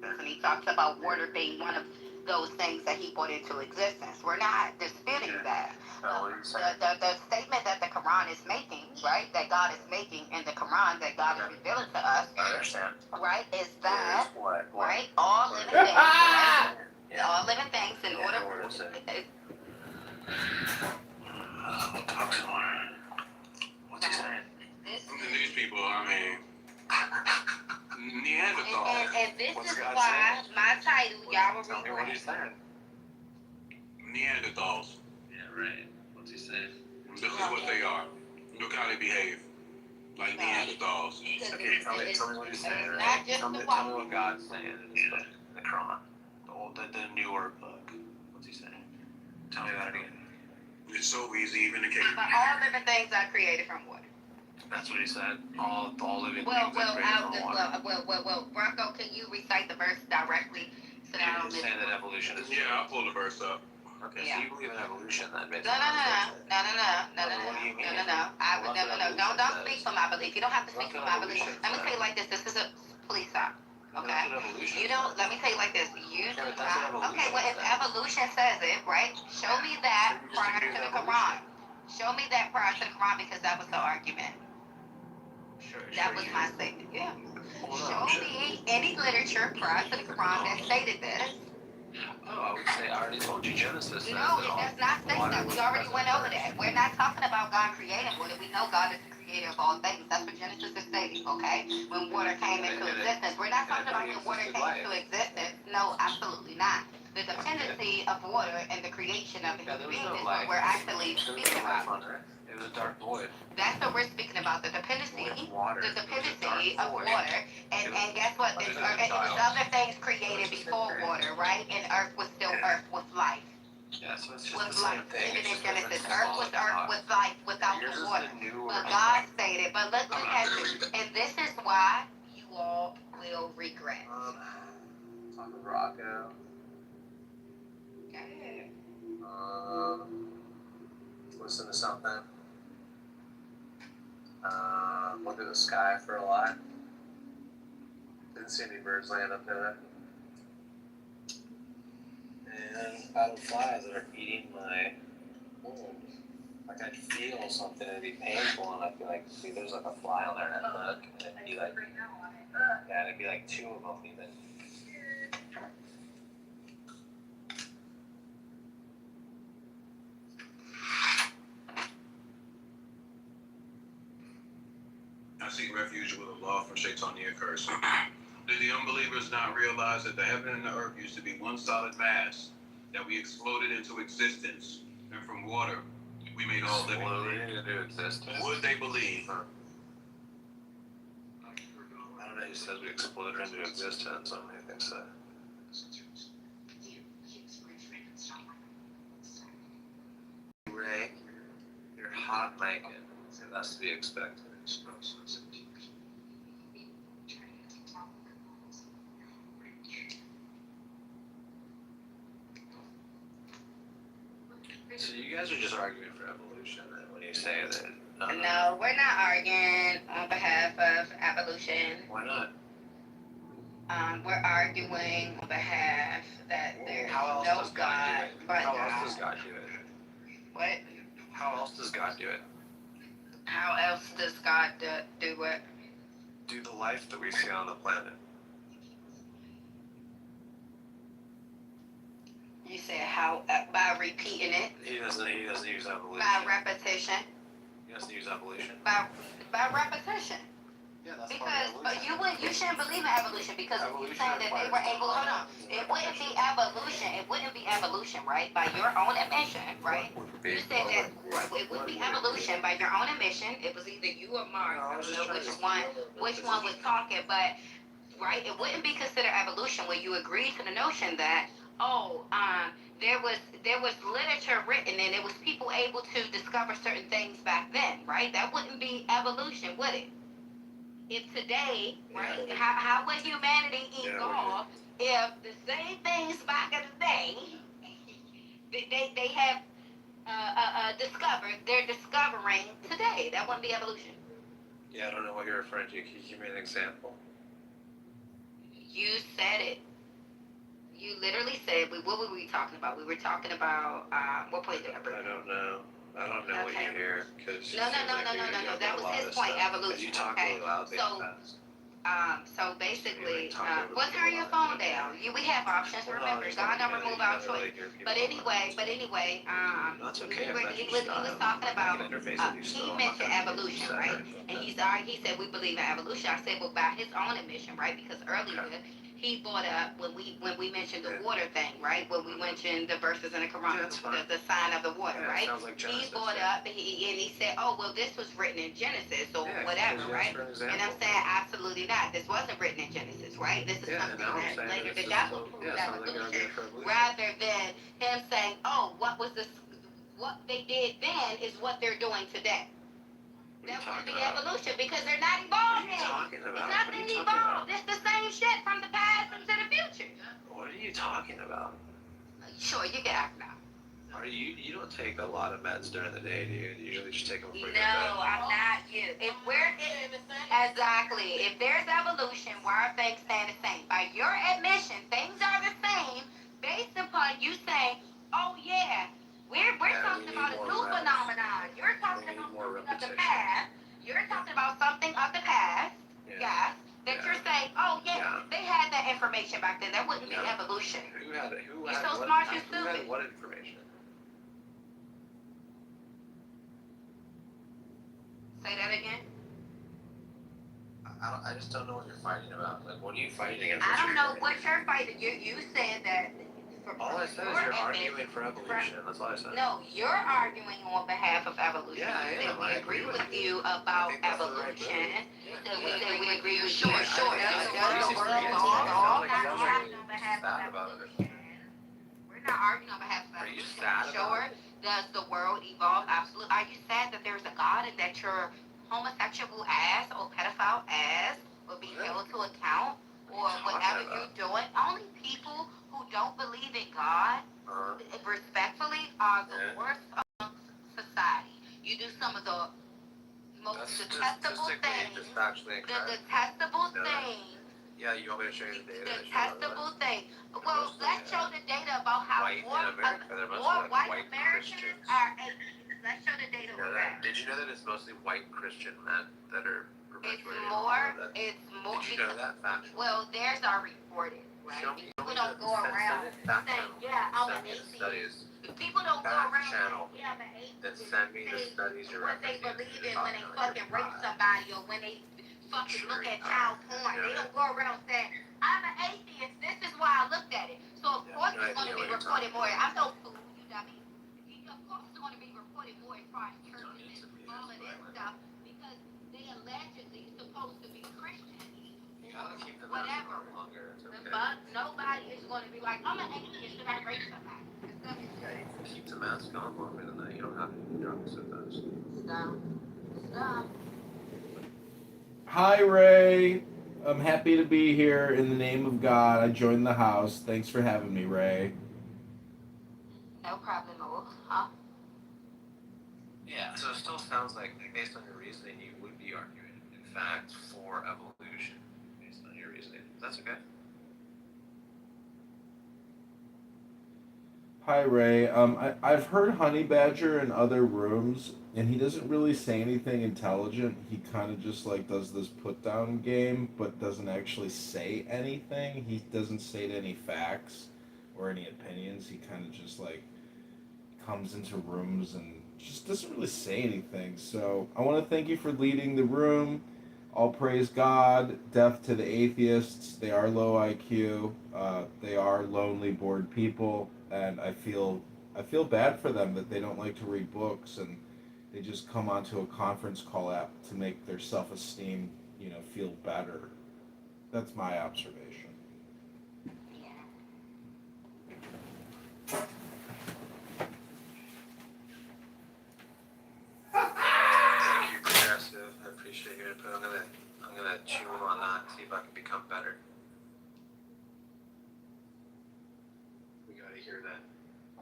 And he talks about water being one of those things that he put into existence. We're not disputing that. The statement that the Quran is making, right, that God is making in the Quran, that God is revealing to us, I understand. right, is that, What? right, all living things, right, all living things in order What is it? Talk some more. What's he saying? These people, I mean, Neanderthals. And this is why my title, y'all Tell me what he's saying. Neanderthals. Yeah, right. What's he saying? This is what they are. Look how they behave. Like Neanderthals. Okay, tell me what he's saying. It's Right? not just Tell the me white. what God's saying in this book, the Quran, the newer book. What's he saying? Tell me that again. It's so easy, even the case. But all living things are created from water. That's what he said. All living Well, things are created from water. well, Bronco, can you recite the verse directly so that I don't He's miss saying that evolution is. Yeah, I'll pull the verse up. Okay, Yeah. so you believe in evolution then, No, basically. no, What do you mean? Don't speak for my belief. You don't have to speak for my belief. Let me tell you like this. This is a police stop. Okay? That's what evolution You don't, says. let me tell you like this. You do Yeah, but that's not. what Okay, well, if evolution evolution says it, right? Show me that So you prior disagree to with the Quran. Show me that prior to the Quran because that was the argument. That was my statement. Yeah. Show me any literature prior to the Quran that stated this. Oh, I would say, I already told you Genesis says No, that it all does not say water that. was We already present went over first. that. We're not talking about God creating water. We know God is the creator of all things. That's what Genesis is stating, okay? When water came into existence. We're not talking about when water came into existence. No, absolutely not. The dependency of water and the creation of the human being is what we're actually speaking about. It was a dark void. That's what we're speaking about. The dependency, With water. the dependency It was a dark of void. water. And guess what? But It it was is a other things created before water, right? And earth was still earth with life. Yeah, so it's just the With same life. thing. Even It's in just different Genesis, earth was symbolic earth thought. with life without Yours the is water. the newer But book. God stated, but look at this. And this is why you all will regret. Talk of Rocco. Okay. Listen to something. Look at the sky for a lot. Didn't see any birds land up there. And battle flies that are eating my wound. Like I'd feel something, it'd be painful, and I'd be like, see, there's like a fly on there, and I'd look, and it'd be like, yeah, it'd be like two of them even. I seek refuge with Allah from Shaitania curse. Did the unbelievers not realize that the heaven and the earth used to be one solid mass, that we exploded into existence, and from water we made all living things? Into existence. Would they believe? I don't know who says we exploded into existence. I don't really think so. Ray, you're hot Megan. That's to be expected. So you guys are just arguing for evolution then when you say that. No, we're not arguing on behalf of evolution. Why not? We're arguing on behalf that there's How else no does God God do it? but How else God. does God do it? What? How else does God do it? How else does God do what? Do the life that we see on the planet. You said how by repeating it, He doesn't use evolution. by repetition, He doesn't use evolution. by by repetition. Yeah, that's Because part of evolution. you shouldn't believe in evolution because you're saying that they were able. Hold on, it wouldn't be evolution. It wouldn't be evolution, right? By your own admission, right? You said that it would be evolution by your own admission. It was either you or Mark. I don't know which one was talking, but right, it wouldn't be considered evolution when you agreed to the notion that there was literature written and it was people able to discover certain things back then, right? That wouldn't be evolution, would it? If today, right, how would humanity evolve if the same things back in the day they have discovered, they're discovering today? That wouldn't be evolution. Yeah, I don't know what you're referring to. Can you give me an example? You said it. You literally said, what were we talking about? We were talking about, what point did I bring? I don't know. I don't know what you hear. No. That was his point, evolution. You talk really loud, So basically, well, turn your phone down. We have options. Remember, God don't remove our choice. But anyway, That's okay. he was talking about, he mentioned evolution, right? And he said we believe in evolution. I said, well, by his own admission, right? Because earlier, he brought up when we mentioned the water thing, right? When we mentioned the verses in the Quran, the sign of the water, right? He brought up and he said, oh well, this was written in Genesis or whatever, right? And I'm saying absolutely not. This wasn't written in Genesis, right? This is something that later the devil proved evolution, rather than him saying, oh, what they did then is what they're doing today. That would be evolution because they're not evolving. It's nothing evolved. It's the same shit from the past into the future. What are you talking about? Sure, you can act now. You don't take a lot of meds during the day, do you? You usually just take them before you go to No, bed. I'm not you. Exactly. If there's evolution, why are things staying the same? By your admission, things are the same based upon you saying, oh yeah, we're talking about a new phenomenon. You're talking about something of the past. You're talking about something of the past. Yes. That you're saying, oh yeah, they had that information back then. That wouldn't be evolution. Who had it? You're so smart, you're stupid. Who had what information? Say that again. I just don't know what you're fighting about. Like, what are you fighting against? I don't know what you're fighting. You said that. All I said is you're arguing for evolution. That's all I said. No, you're arguing on behalf of evolution. Yeah, I am. We agree with you about evolution. We agree with you. Sure. Does the world evolve? We're not arguing on behalf of evolution. We're not arguing on behalf of evolution. Are you sad? Sure. Does the world evolve? Absolutely. Are you sad that there's a God and that your homosexual ass or pedophile ass will be held to account? Or whatever you're doing? Only people who don't believe in God, respectfully, are the worst of society. You do some of the most detestable things. The detestable things. Yeah, you want me to show you the data? Detestable thing. Well, let's show the data about how more white Americans are atheists. Let's show the data on that. Did you know that it's mostly white Christian men that are perpetuating It's more. Did you know that fact? Well, theirs are reported, right? People don't go around saying, yeah, I'm an atheist. People don't go around saying, yeah, I'm an atheist. Send me the studies you're what they believe in when they fucking rape somebody or when they fucking look at child porn. They don't go around saying, I'm an atheist. This is why I looked at it. So, of course, it's going to be reported more. I'm no fool, you dummy. Of course, it's going to be reported more as far as churches and all of that stuff because they allegedly supposed to be Christians. Whatever. But nobody is going to be like, I'm an atheist and I rape somebody. Keep the mask on longer than that. You don't have to be drunk so fast. Stop. Hi, Ray. I'm happy to be here. In the name of God, I joined the house. Thanks for having me, Ray. No problem, huh? Yeah, so it still sounds like, based on your reasoning, you would be arguing, in fact, for evolution, based on your reasoning. That's okay. Hi, Ray. I've heard Honey Badger in other rooms, and he doesn't really say anything intelligent. He kind of just like does this put down game, but doesn't actually say anything. He doesn't state any facts or any opinions. He kind of just like comes into rooms and just doesn't really say anything. So I want to thank you for leading the room. All praise God. Death to the atheists. They are low IQ. They are lonely, bored people, and I feel bad for them that they don't like to read books and they just come onto a conference call app to make their self-esteem, feel better. That's my observation. Yeah. Thank you, Progressive. I appreciate your input. I'm gonna chew on that, see if I can become better. We gotta hear that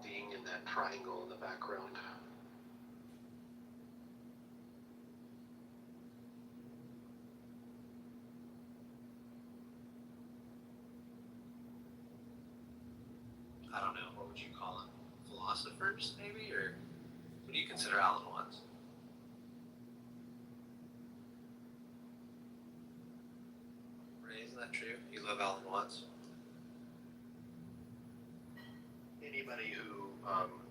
ding and that triangle in the background. I don't know, what would you call them? Philosophers, maybe? Or what do you consider Alan Watts? Ray, isn't that true? You love Alan Watts? Anybody who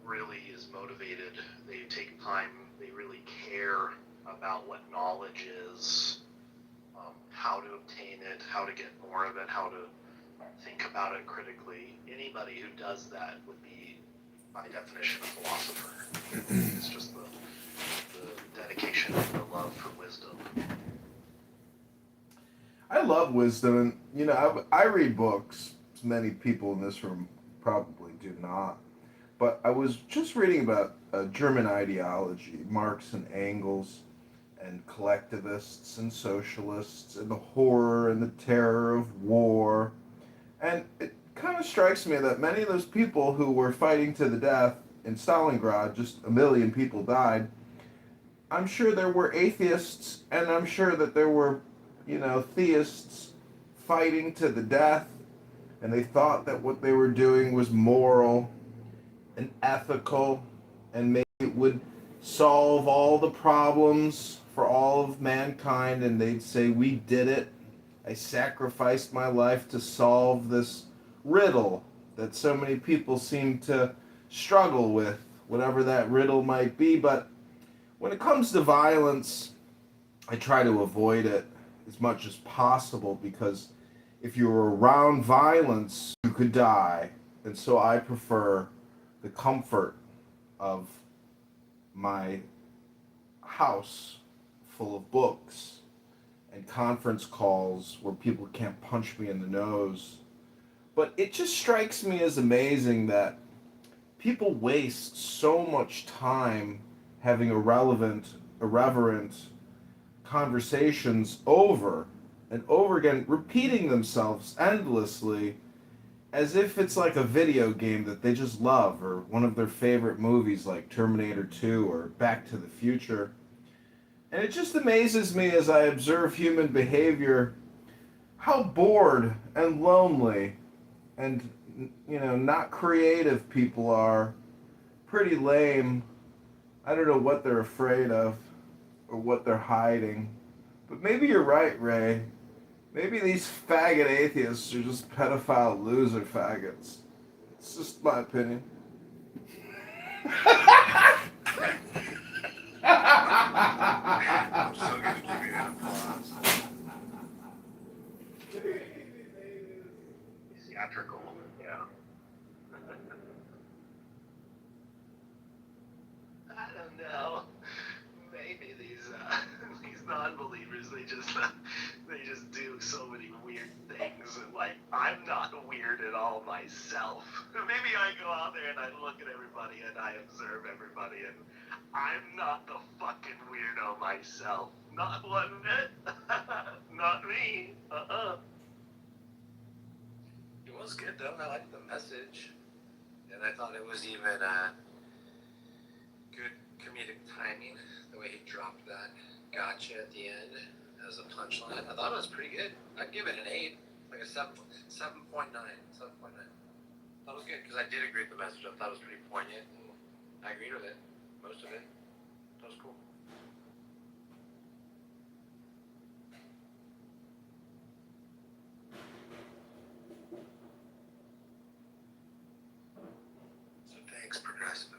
really is motivated, they take time, they really care about what knowledge is, how to obtain it, how to get more of it, how to think about it critically. Anybody who does that would be, by definition, a philosopher. It's just the dedication and the love for wisdom. I love wisdom, and I read books. Many people in this room probably do not. But I was just reading about German ideology, Marx and Engels, and collectivists and socialists, and the horror and the terror of war. And it kind of strikes me that many of those people who were fighting to the death in Stalingrad, just a million people died. I'm sure there were atheists, and I'm sure that there were, theists fighting to the death, and they thought that what they were doing was moral and ethical, and maybe it would solve all the problems for all of mankind, and they'd say, "We did it. I sacrificed my life to solve this riddle that so many people seem to struggle with, whatever that riddle might be." But when it comes to violence, I try to avoid it as much as possible because if you're around violence, you could die. And so I prefer the comfort of my house full of books and conference calls where people can't punch me in the nose. But it just strikes me as amazing that people waste so much time having irreverent conversations over and over again, repeating themselves endlessly as if it's like a video game that they just love or one of their favorite movies like Terminator 2 or Back to the Future. And it just amazes me as I observe human behavior how bored and lonely and not creative people are. Pretty lame. I don't know what they're afraid of or what they're hiding. But maybe you're right, Ray. Maybe these faggot atheists are just pedophile loser faggots. It's just my opinion. I'm still gonna give you an applause. Theatrical, yeah. I don't know. Maybe these these non-believers, they just do so many weird things, and like I'm not weird at all myself. Maybe I go out there and I look at everybody and I observe everybody, and I'm not the fucking weirdo myself. Not one bit. Not me. It was good though. I liked the message, and I thought it was even good comedic timing. The way he dropped that "gotcha" at the end as a punchline. I thought it was pretty good. I'd give it an 8, like a 7.9. 7.9. That was good because I did agree with the message. I thought it was pretty poignant, and I agreed with it, most of it. That was cool. So thanks, Progressive.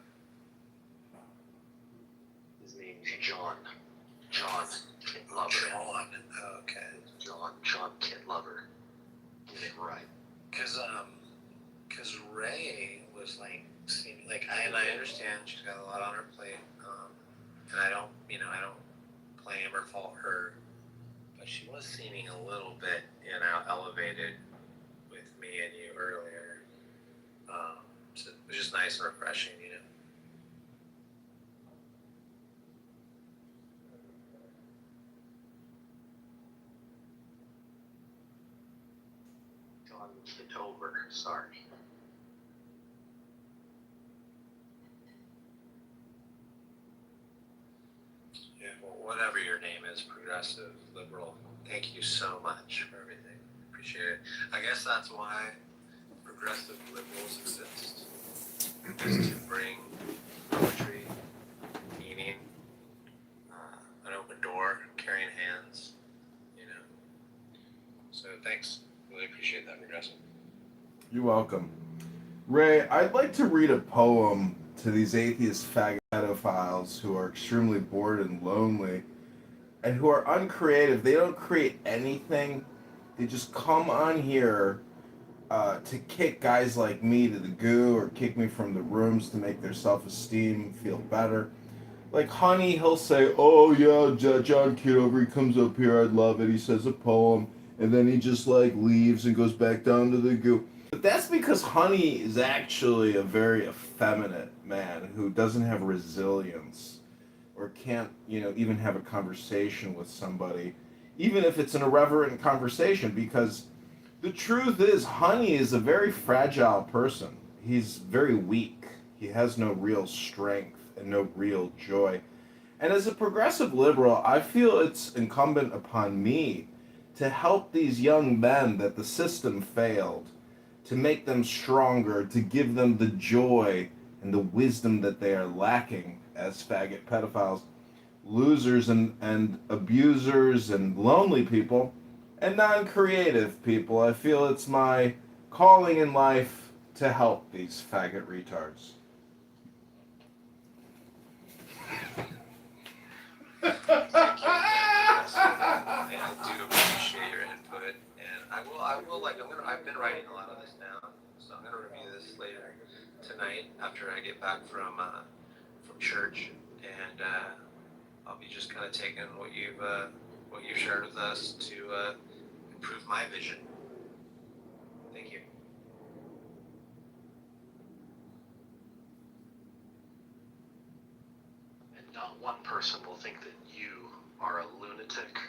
Cause Ray was like, I understand she's got a lot on her plate, and I don't blame or fault her, but she was seeming a little bit, elevated with me and you earlier. So it was just nice and refreshing, On Kitover, sorry. Yeah, well, whatever your name is, progressive, liberal, thank you so much for everything. Appreciate it. I guess that's why progressive liberals exist, is to bring poetry, meaning, an open door, carrying hands, So thanks. Really appreciate that, progressive. You're welcome. Ray, I'd like to read a poem to these atheist faggot pedophiles who are extremely bored and lonely and who are uncreative. They don't create anything. They just come on here to kick guys like me to the goo or kick me from the rooms to make their self-esteem feel better. Like Honey, he'll say, "Oh yeah, John Kitover, he comes up here, I'd love it. He says a poem, and then he just leaves and goes back down to the goo." But that's because Honey is actually a very effeminate man who doesn't have resilience or can't, even have a conversation with somebody, even if it's an irreverent conversation, because the truth is, Honey is a very fragile person. He's very weak. He has no real strength and no real joy. And as a progressive liberal, I feel it's incumbent upon me to help these young men that the system failed, to make them stronger, to give them the joy and the wisdom that they are lacking as faggot pedophiles, losers and abusers and lonely people, and non-creative people. I feel it's my calling in life to help these faggot retards. I do appreciate your input, and I've been writing a lot of this down, so I'm gonna review this later tonight after I get back from church, and I'll be just kind of taking what you've shared with us to improve my vision. Thank you. And not one person will think that you are a lunatic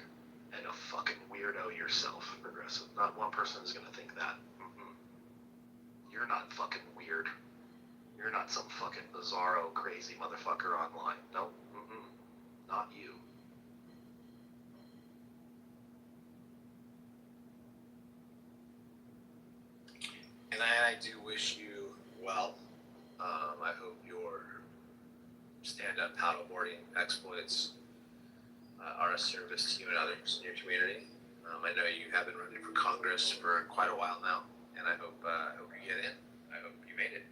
and a fucking weirdo yourself, progressive. Not one person is gonna think that. You're not fucking weird. You're not some fucking bizarro crazy motherfucker online. Nope. Not you. And I do wish you well. I hope your stand-up paddleboarding exploits are a service to you and others in your community. I know you have been running for Congress for quite a while now, and I hope you get in. I hope you made it.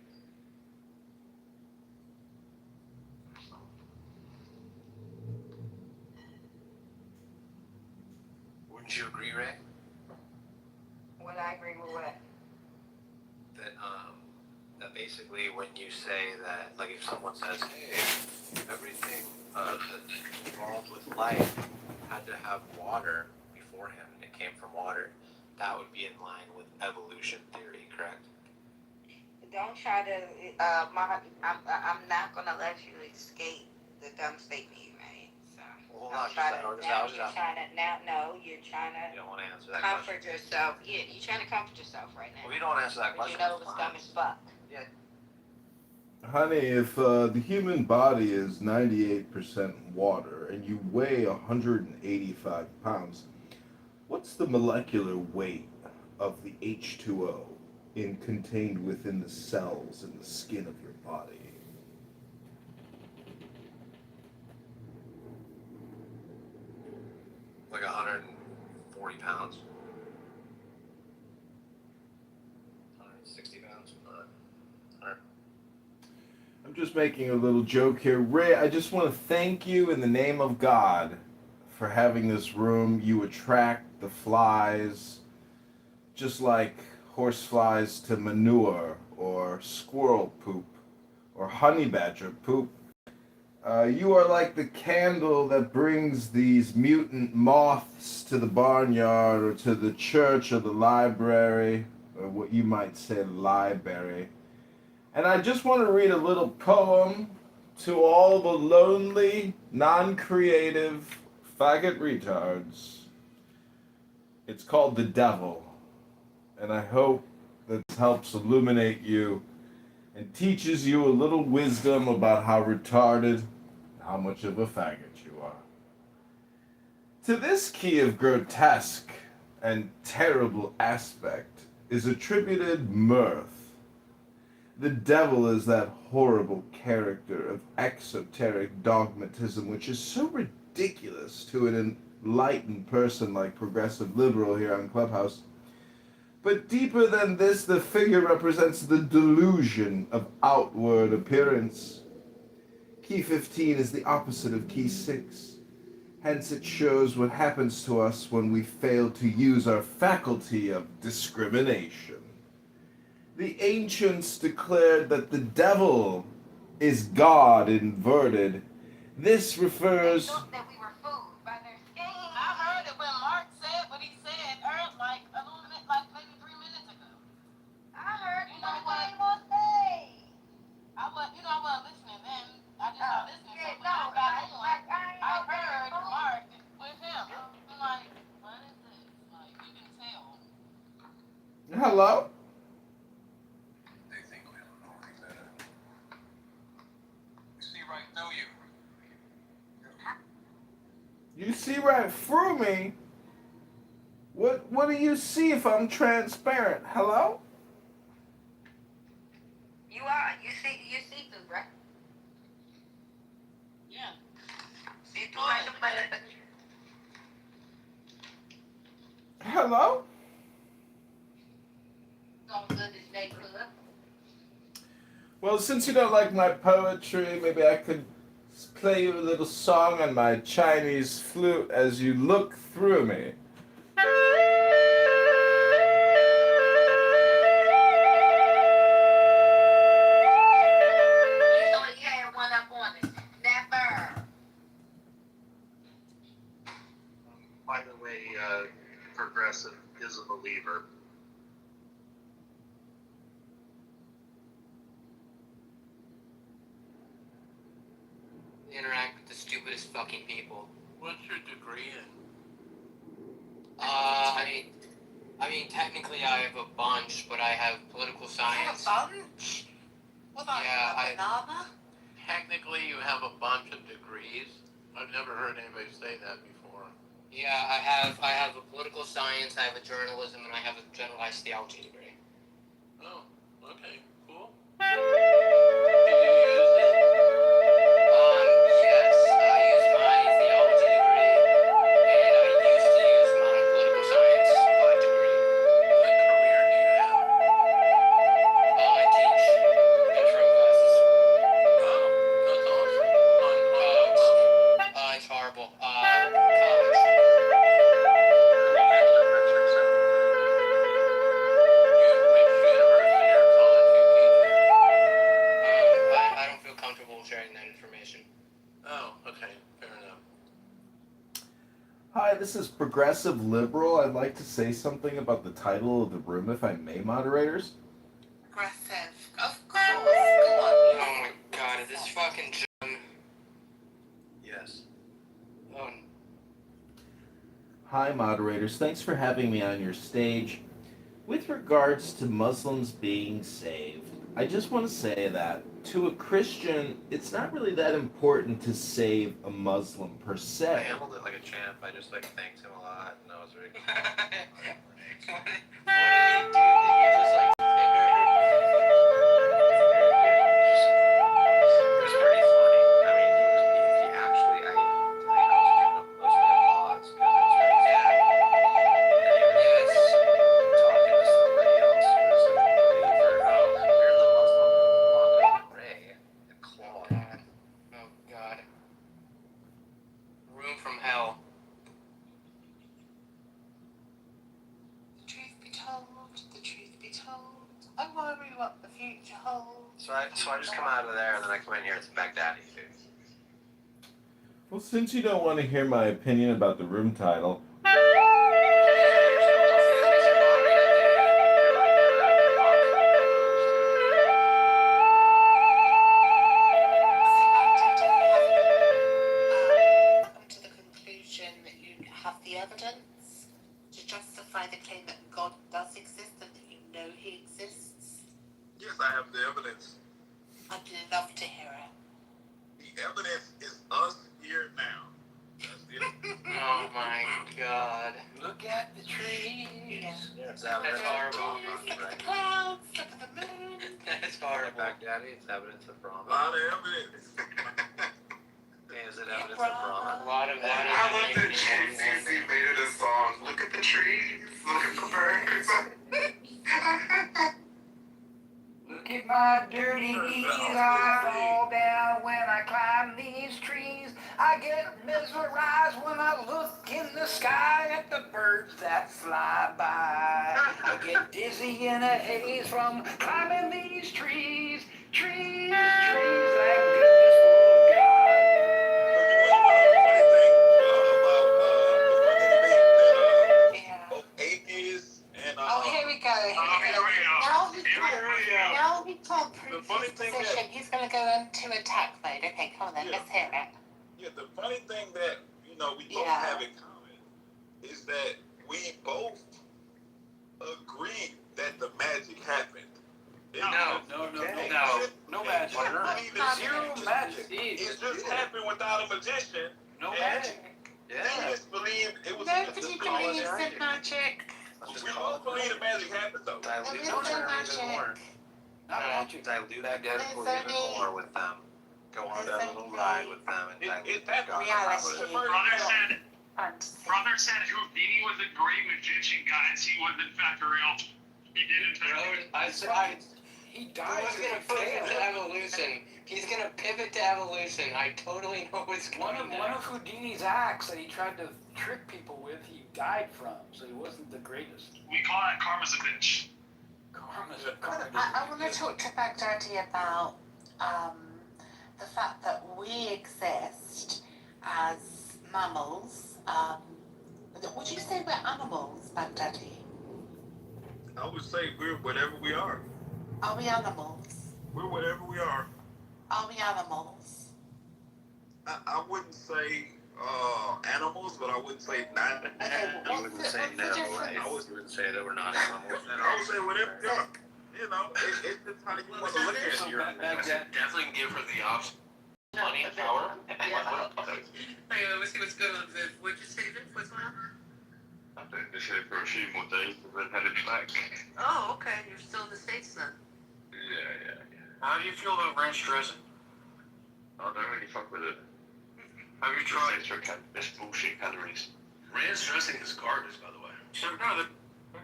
Wouldn't you agree, Ray? Would I agree with what? That basically when you say that, if someone says, hey, everything that's involved with life had to have water beforehand, and it came from water, that would be in line with evolution theory, correct? Don't try to, I'm not gonna let you escape the dumb statement you made. So Well, you're trying to You don't want to answer that comfort question. yourself. Yeah, you're trying to comfort yourself right now. Well, you don't answer that But question. you know it's dumb as fuck. Yeah. Honey, if the human body is 98% water and you weigh 185 pounds, what's the molecular weight of the H2O contained within the cells in the skin of your body? Like 140 pounds. 160 pounds. I'm just making a little joke here. Ray, I just want to thank you in the name of God for having this room. You attract the flies, just like horseflies to manure, or squirrel poop, or honey badger poop. You are like the candle that brings these mutant moths to the barnyard or to the church or the library, or what you might say, library. And I just want to read a little poem to all the lonely, non-creative faggot retards. It's called The Devil, and I hope this helps illuminate you and teaches you a little wisdom about how retarded, how much of a faggot you are. To this key of grotesque and terrible aspect is attributed mirth. The devil is that horrible character of exoteric dogmatism which is so ridiculous to an enlightened person like Progressive Liberal here on Clubhouse. But deeper than this, the figure represents the delusion of outward appearance. Key 15 is the opposite of Key 6. Hence it shows what happens to us when we fail to use our faculty of discrimination. The ancients declared that the devil is God inverted. This refers... I heard it when Mark said what he said like maybe 3 minutes ago. I heard you know what he was saying. I wasn't listening then. I just not listening. Yeah, so when I heard Mark with him. I'm like, what is this? Like, you can tell. Hello? They think we don't know any better. We see right through you. You see right through me? What do you see if I'm transparent? Hello? You see through, right? Yeah. See through like a button. Hello? Well, since you don't like my poetry, maybe I could play you a little song on my Chinese flute as you look through me. By the way, Progressive is a believer. Interact with the stupidest fucking people. What's your degree in? I mean, technically I have a bunch, but I have political science. You have a bunch? What about banana? Technically, you have a bunch of degrees. I've never heard anybody say that before. Yeah, I have a political science, I have a journalism, and I have a generalized theology degree. Oh, okay, cool. Yes, I use my theology degree, and I used to use my political science degree. What career do you have? I teach intro classes. Oh, that's awesome. On It's horrible. College. I don't feel comfortable sharing that information. Oh, okay, fair enough. Hi, this is Progressive Liberal. I'd like to say something about the title of the room, if I may, moderators. Aggressive. Of course. Go on. Oh my god, is this fucking John? Yes. Oh, Hi, moderators. Thanks for having me on your stage. With regards to Muslims being saved, I just want to say that to a Christian, it's not really that important to save a Muslim per I se. handled it like a champ. I just thanked him a lot, and I was very. what did you do? Did you just like It was pretty funny. I mean, he actually, I was giving him most of the applause because it was pretty sad. And he was talking to somebody else who was a believer. Oh, you're the Muslim who walked up Ray and clawed. Oh god. Room from hell. The truth be told, the truth what the future holds. So I just come out of there and then I come in here. It's Baghdadi food. Well, since you don't want to hear my opinion about the room title, To the conclusion that you have the evidence to justify the claim that God does exist and that you know He exists. Yes, I have the evidence. I'd love to hear it. The evidence is us here now. That's it. Oh my god. Look at the trees. Yeah. It's That's evidence horrible. of Brahma, Look at the right? clouds, look at the moon. That's horrible. Baghdadi, it's evidence of A Brahma. lot of evidence. Okay, is it evidence of Brahma? A lot of I love that Jay-Z made it a song. Look at the trees, look at the birds. Look at my dirty knees, I fall down when I climb these trees. I get mesmerized when I look in the sky at the birds that fly by. I get dizzy in a haze from climbing these trees, trees, like goodness will Atheists and Oh, here we go. Now we can't prove his position. He's going to go into attack mode. Okay, come on then, let's hear it. Yeah, the funny thing that we both have in common is that we both agree that the magic happened. No magic. Zero magic. It just happened without a magician. No magic. He just believed it was Nobody believes in magic. We both believe the magic happened though. Dilute There is the no term magic. even more. Not magic. Dilute that There's even more with them. Go on that little ride with them and dilute That's God. reality. Brother said Houdini was a great magician, guys. He was in fact real. He did in fact. He died. Who's gonna pivot to evolution? He's gonna pivot to evolution. I totally know what's One going of Houdini's acts that he tried to trick people with, he died from, so he wasn't the greatest. We call that karma's a bitch. I want to talk to Baghdadi about the fact that we exist as mammals. Would you say we're animals, Baghdadi? I would say we're whatever we are. Are we animals? We're whatever we are. Are we animals? I wouldn't say animals, but I wouldn't say not. You wouldn't say no, right? You wouldn't say that we're not animals. I would say whatever we are. You know, it's just how you want to look at it. Definitely give her the option. Money, power. Hey, let's see what's going on, Viv. What'd you say, Viv? What's going on? I think they said for a few more days and then headed back. Oh, okay. You're still in the States then. Yeah. How do you feel about ranch dressing? I don't really fuck with it. Have you tried? This bullshit calories. Ranch dressing is garbage, by the way. So no,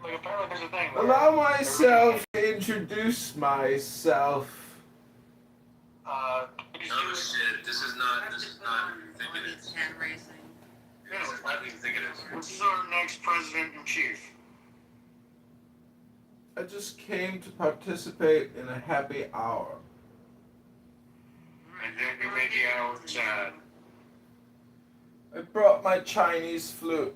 like apparently there's a thing. allow myself to introduce myself. Uh, Oh shit, this is not who you think it is. Hand raising. Yeah, I don't even think it is. This is our next president in chief. I just came to participate in a happy hour. And then you made the hour sad. I brought my Chinese flute.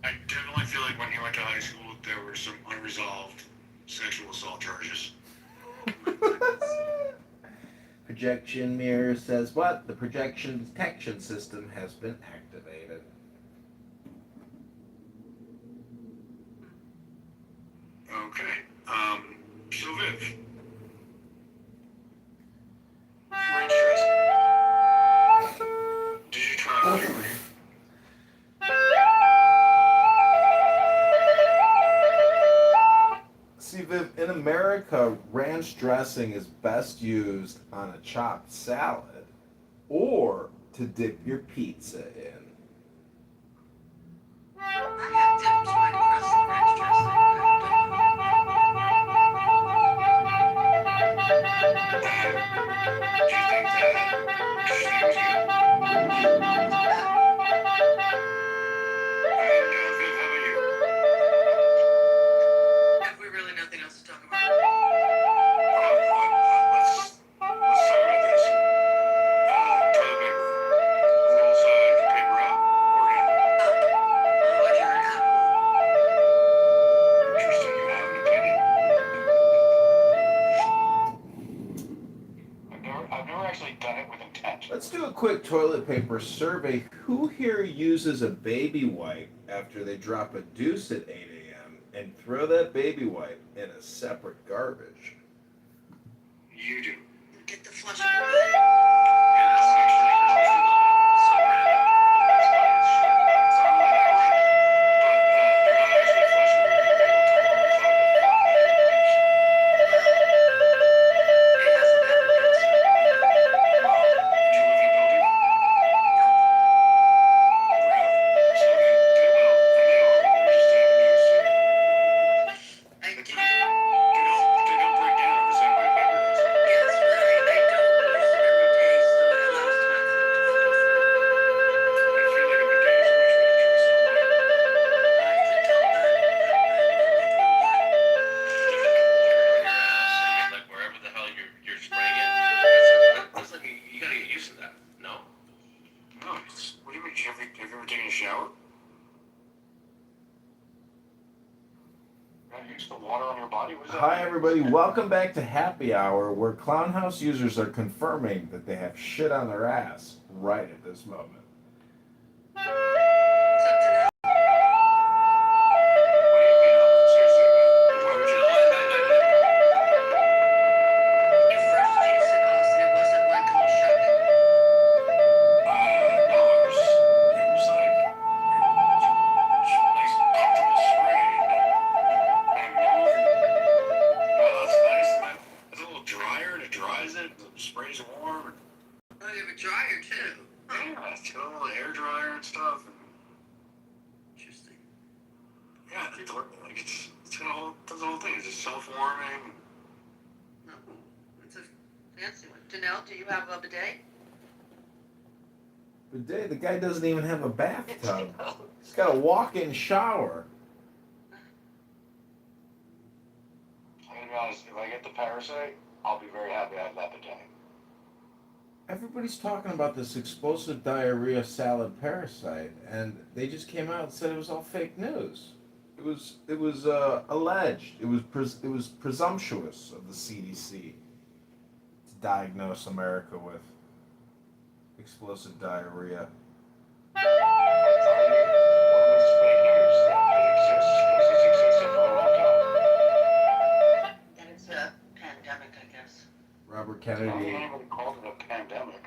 I definitely feel like when he went to high school, there were some unresolved sexual assault charges. Projection mirror says what? The projection detection system has been activated. Okay. So Viv. Did you try it? See, Viv, in America, ranch dressing is best used on a chopped salad or to dip your pizza in. I have dipped my crust in ranch dressing. Do you think that she was good? And Viv, how about you? Have we really nothing else to talk about? Let's talk about this. Toilet paper. Rolls paper up or down? What's your apple? Interesting. You have an opinion. I've never actually done it with intent. Let's do a quick toilet paper survey. Who here uses a baby wipe after they drop a deuce at 8 a.m. and throw that baby wipe in a separate garbage? You do. Get the flush of Yeah, that's actually so random. That's funny as shit. It's not really that random. But they're not actually flushing the toilet inside the fucking garbage. It hasn't happened yet. Do you live in a building? Really? So they will. And they are. You're just haven't noticed it. They don't break down the same way paper does. Yes, but I don't use it every day, so it allows time for them to flow through. I feel like every day is a much better choice than one. I've been told that, but I will not be proved that. Your ass and like wherever the hell you're spraying it. That's like you gotta get used to that. No? No. What do you mean? Have you ever taken a shower? You gotta use the water on your body? What does that Hi, mean? everybody. Welcome back to Happy Hour, where Clown House users are confirming that they have shit on their ass right at this moment. It's up to now. What do you mean? Seriously, why would you? Your first date at Austin, it wasn't like a little shocking. No, it was like nice, comfortable spray. And oh, that's nice. Man. It's a little drier and it dries it. The spray's warm. Oh, you have a dryer too. Yeah, it's got a little hair dryer and stuff. And Interesting. yeah, like it's got a whole, does the whole thing. It's just self-warming. No, it's a fancy one. Janelle, do you have a bidet? Bidet, the guy doesn't even have a bathtub. He's got a walk-in shower. I'm gonna be honest, if I get the parasite, I'll be very happy I have that bidet. Everybody's talking about this explosive diarrhea salad parasite, and they just came out and said it was all fake news. It was alleged. It was presumptuous of the CDC to diagnose America with explosive diarrhea. And it's a pandemic, I guess. Robert I don't Kennedy, know what called it a pandemic.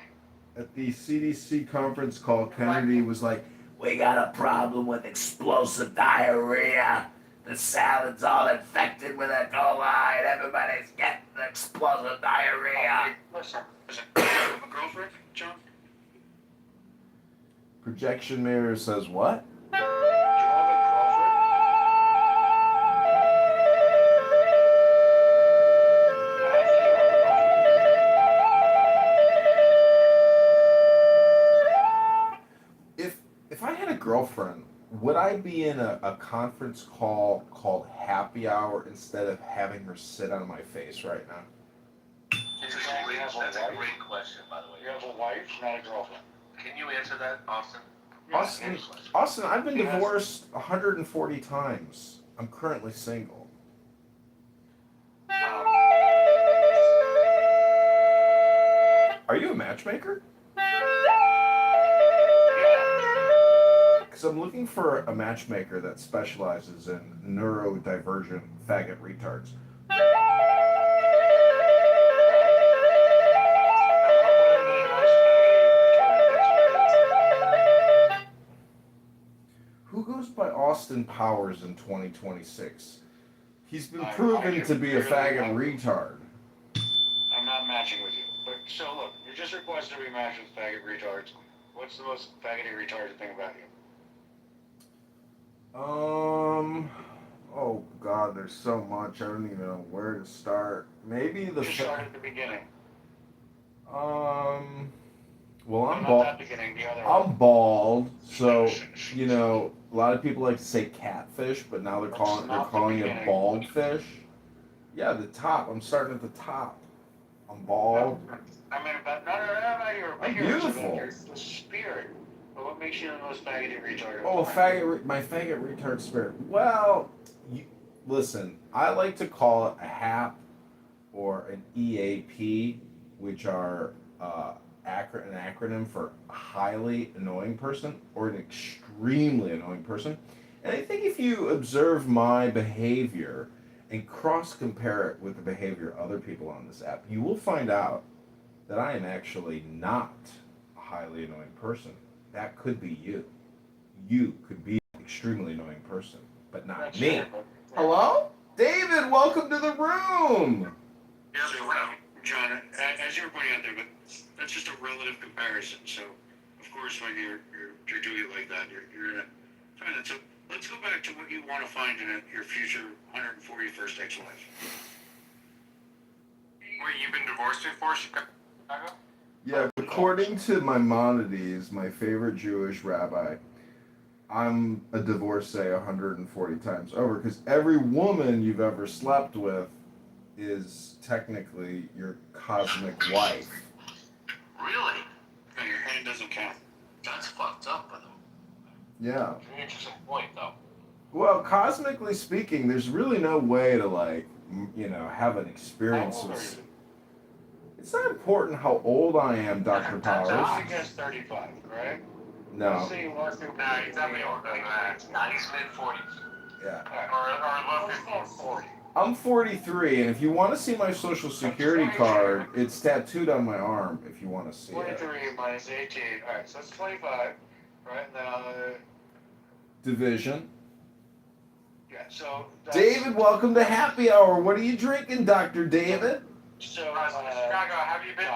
at the CDC conference call, Kennedy was like, "We got a problem with explosive diarrhea. The salad's all infected with E. coli, and everybody's getting explosive diarrhea." Listen, do you have a girlfriend, John? Projection mirror says what? Do you have a girlfriend? If I had a girlfriend, would I be in a conference call called Happy Hour instead of having her sit on my face right now? That's a great question, by the way. You have a wife, not a girlfriend. Can you answer that, Austin? Austin, I've been divorced 140 times. I'm currently single. Are you a matchmaker? Because I'm looking for a matchmaker that specializes in neurodivergent faggot retards. Who goes by Austin Powers in 2026? He's been proven to be a faggot retard. I'm not matching with you. But so look, you're just requested to be matched with faggot retards. What's the most faggoty retarded thing about you? Oh God, there's so much. I don't even know where to start. Maybe the. Just start at the beginning. Well, I'm Not bald. that beginning, the other one. I'm bald, so you know a lot of people like to say catfish, but now they're calling it bald fish. Yeah, the top. I'm starting at the top. I'm bald. I mean, about not about your I'm appearance, beautiful. about your the spirit. But what makes you the most faggoty retarded? Oh, my faggot retard spirit. Well, listen, I like to call it a HAP or an EAP, which are an acronym for a highly annoying person or an extremely annoying person. And I think if you observe my behavior and cross compare it with the behavior of other people on this app, you will find out that I am actually not a highly annoying person. That could be you. You could be an extremely annoying person, but not That's me. true, but- Hello? David, welcome to the room. Yeah, so, John, as you were pointing out there, but that's just a relative comparison. So, of course, when you're doing it like that, you're in a find that. So, let's go back to what you want to find in your future 141st ex-wife. Wait, you've been divorced before, Chicago? Yeah, according to Maimonides, my favorite Jewish rabbi, I'm a divorcee 140 times over because every woman you've ever slept with is technically your cosmic wife. Really? No, your hand doesn't count. That's fucked up, by the way. Yeah. Very interesting point, though. Well, cosmically speaking, there's really no way to have an experience. How old are you? It's not important how old I am, Dr. Powers. I guess 35, correct? No. Let's say you walk through. No, he's definitely older than that. He's mid-40s. Yeah. Or low 50s. 40. I'm 43, and if you want to see my social security card, it's tattooed on my arm. If you want to see it. 23 minus 18. All right, so that's 25. Right now. Division. Yeah. So. David, welcome to Happy Hour. What are you drinking, Dr. David? So. Chicago, have you been to?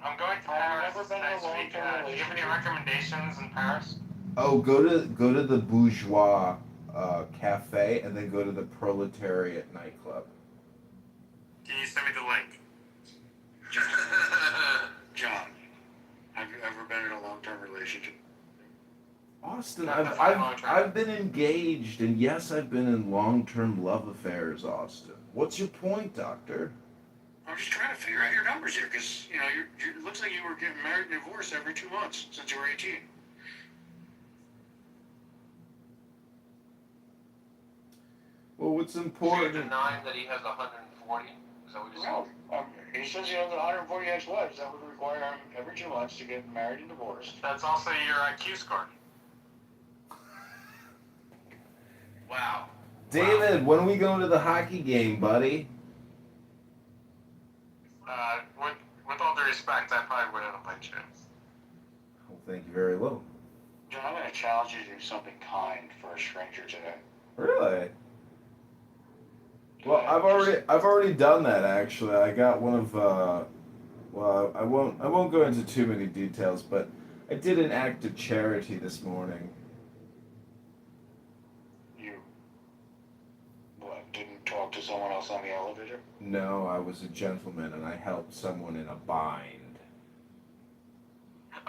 I'm going to Paris never been in a next week. long-term Do you have any recommendations in Paris? Oh, go to the Bourgeois cafe, and then go to the Proletariat nightclub. Can you send me the link? John, have you ever been in a long-term relationship? Austin, Not that long-term. I've been engaged, and yes, I've been in long-term love affairs, Austin. What's your point, Doctor? I'm just trying to figure out your numbers here, because it looks like you were getting married and divorced every 2 months since you were 18. Well, what's So you're important? denying that he has 140? Is that what you're saying? No, he says he has 140 ex-wives. That would require him every 2 months to get married and divorced. That's also your IQ score. Wow. David, when are we going to the hockey game, buddy? With all due respect, I probably wouldn't have by chance. Well, thank you very little. John, I'm going to challenge you to do something kind for a stranger today. Really? Well, I've already done that actually. I got one of well, I won't go into too many details, but I did an act of charity this morning. You didn't talk to someone else on the elevator? No, I was a gentleman and I helped someone in a bind.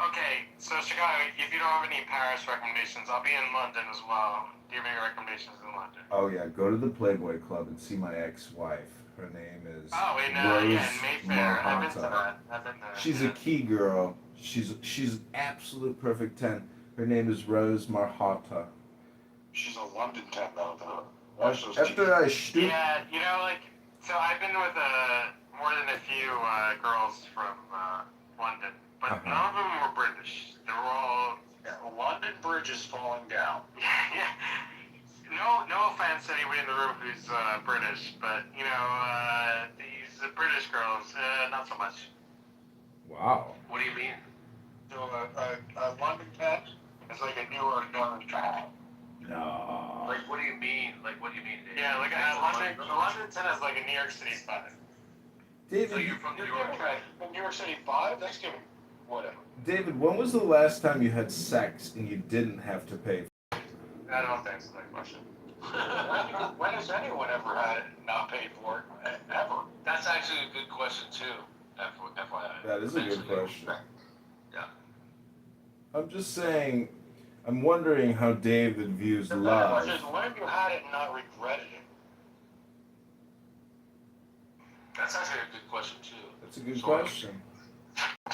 Okay, so Chicago, if you don't have any Paris recommendations, I'll be in London as well. Do you have any recommendations in London? Oh yeah, go to the Playboy Club and see my ex-wife. Her name is in Rose Mayfair. I've been to Marhata. that. I've been there. She's a key girl. She's an absolute perfect 10. Her name is Rose Marhata. She's a London 10 though. After I stoop. Yeah, so I've been with more than a few girls from London, but none of them were British. They were all... London Bridge is falling down. Yeah. No offense to anybody in the room who's British, but these British girls, not so much. Wow. What do you mean? So a London 10 is like a New York London 10. No. Like, what do you mean? Dave? Yeah, like London 10 is like a New York City 5. David, So you're from New York? New York City 5? That's giving whatever. David, when was the last time you had sex and you didn't have to pay? I don't have to answer that question. when has anyone ever had it not paid for it? Ever? That's actually a good question too. FYI. That is a good question. Yeah. I'm just saying, I'm wondering how David views The better love. question is, when have you had it and not regretted it? That's actually a good question too. That's a good question.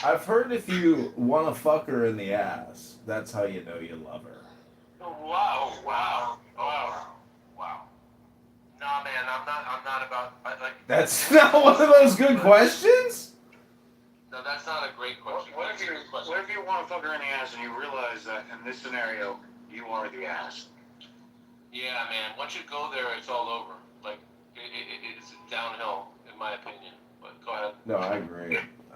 I've heard if you want to fuck her in the ass, that's how you know you love her. Wow. Nah, man, I'm not about like. That's not one of those good questions? No, that's not a great question. What if you want to fuck her in the ass and you realize that in this scenario, you are the ass? Yeah, man. Once you go there, it's all over. Like, it's downhill, in my opinion. But go ahead. No,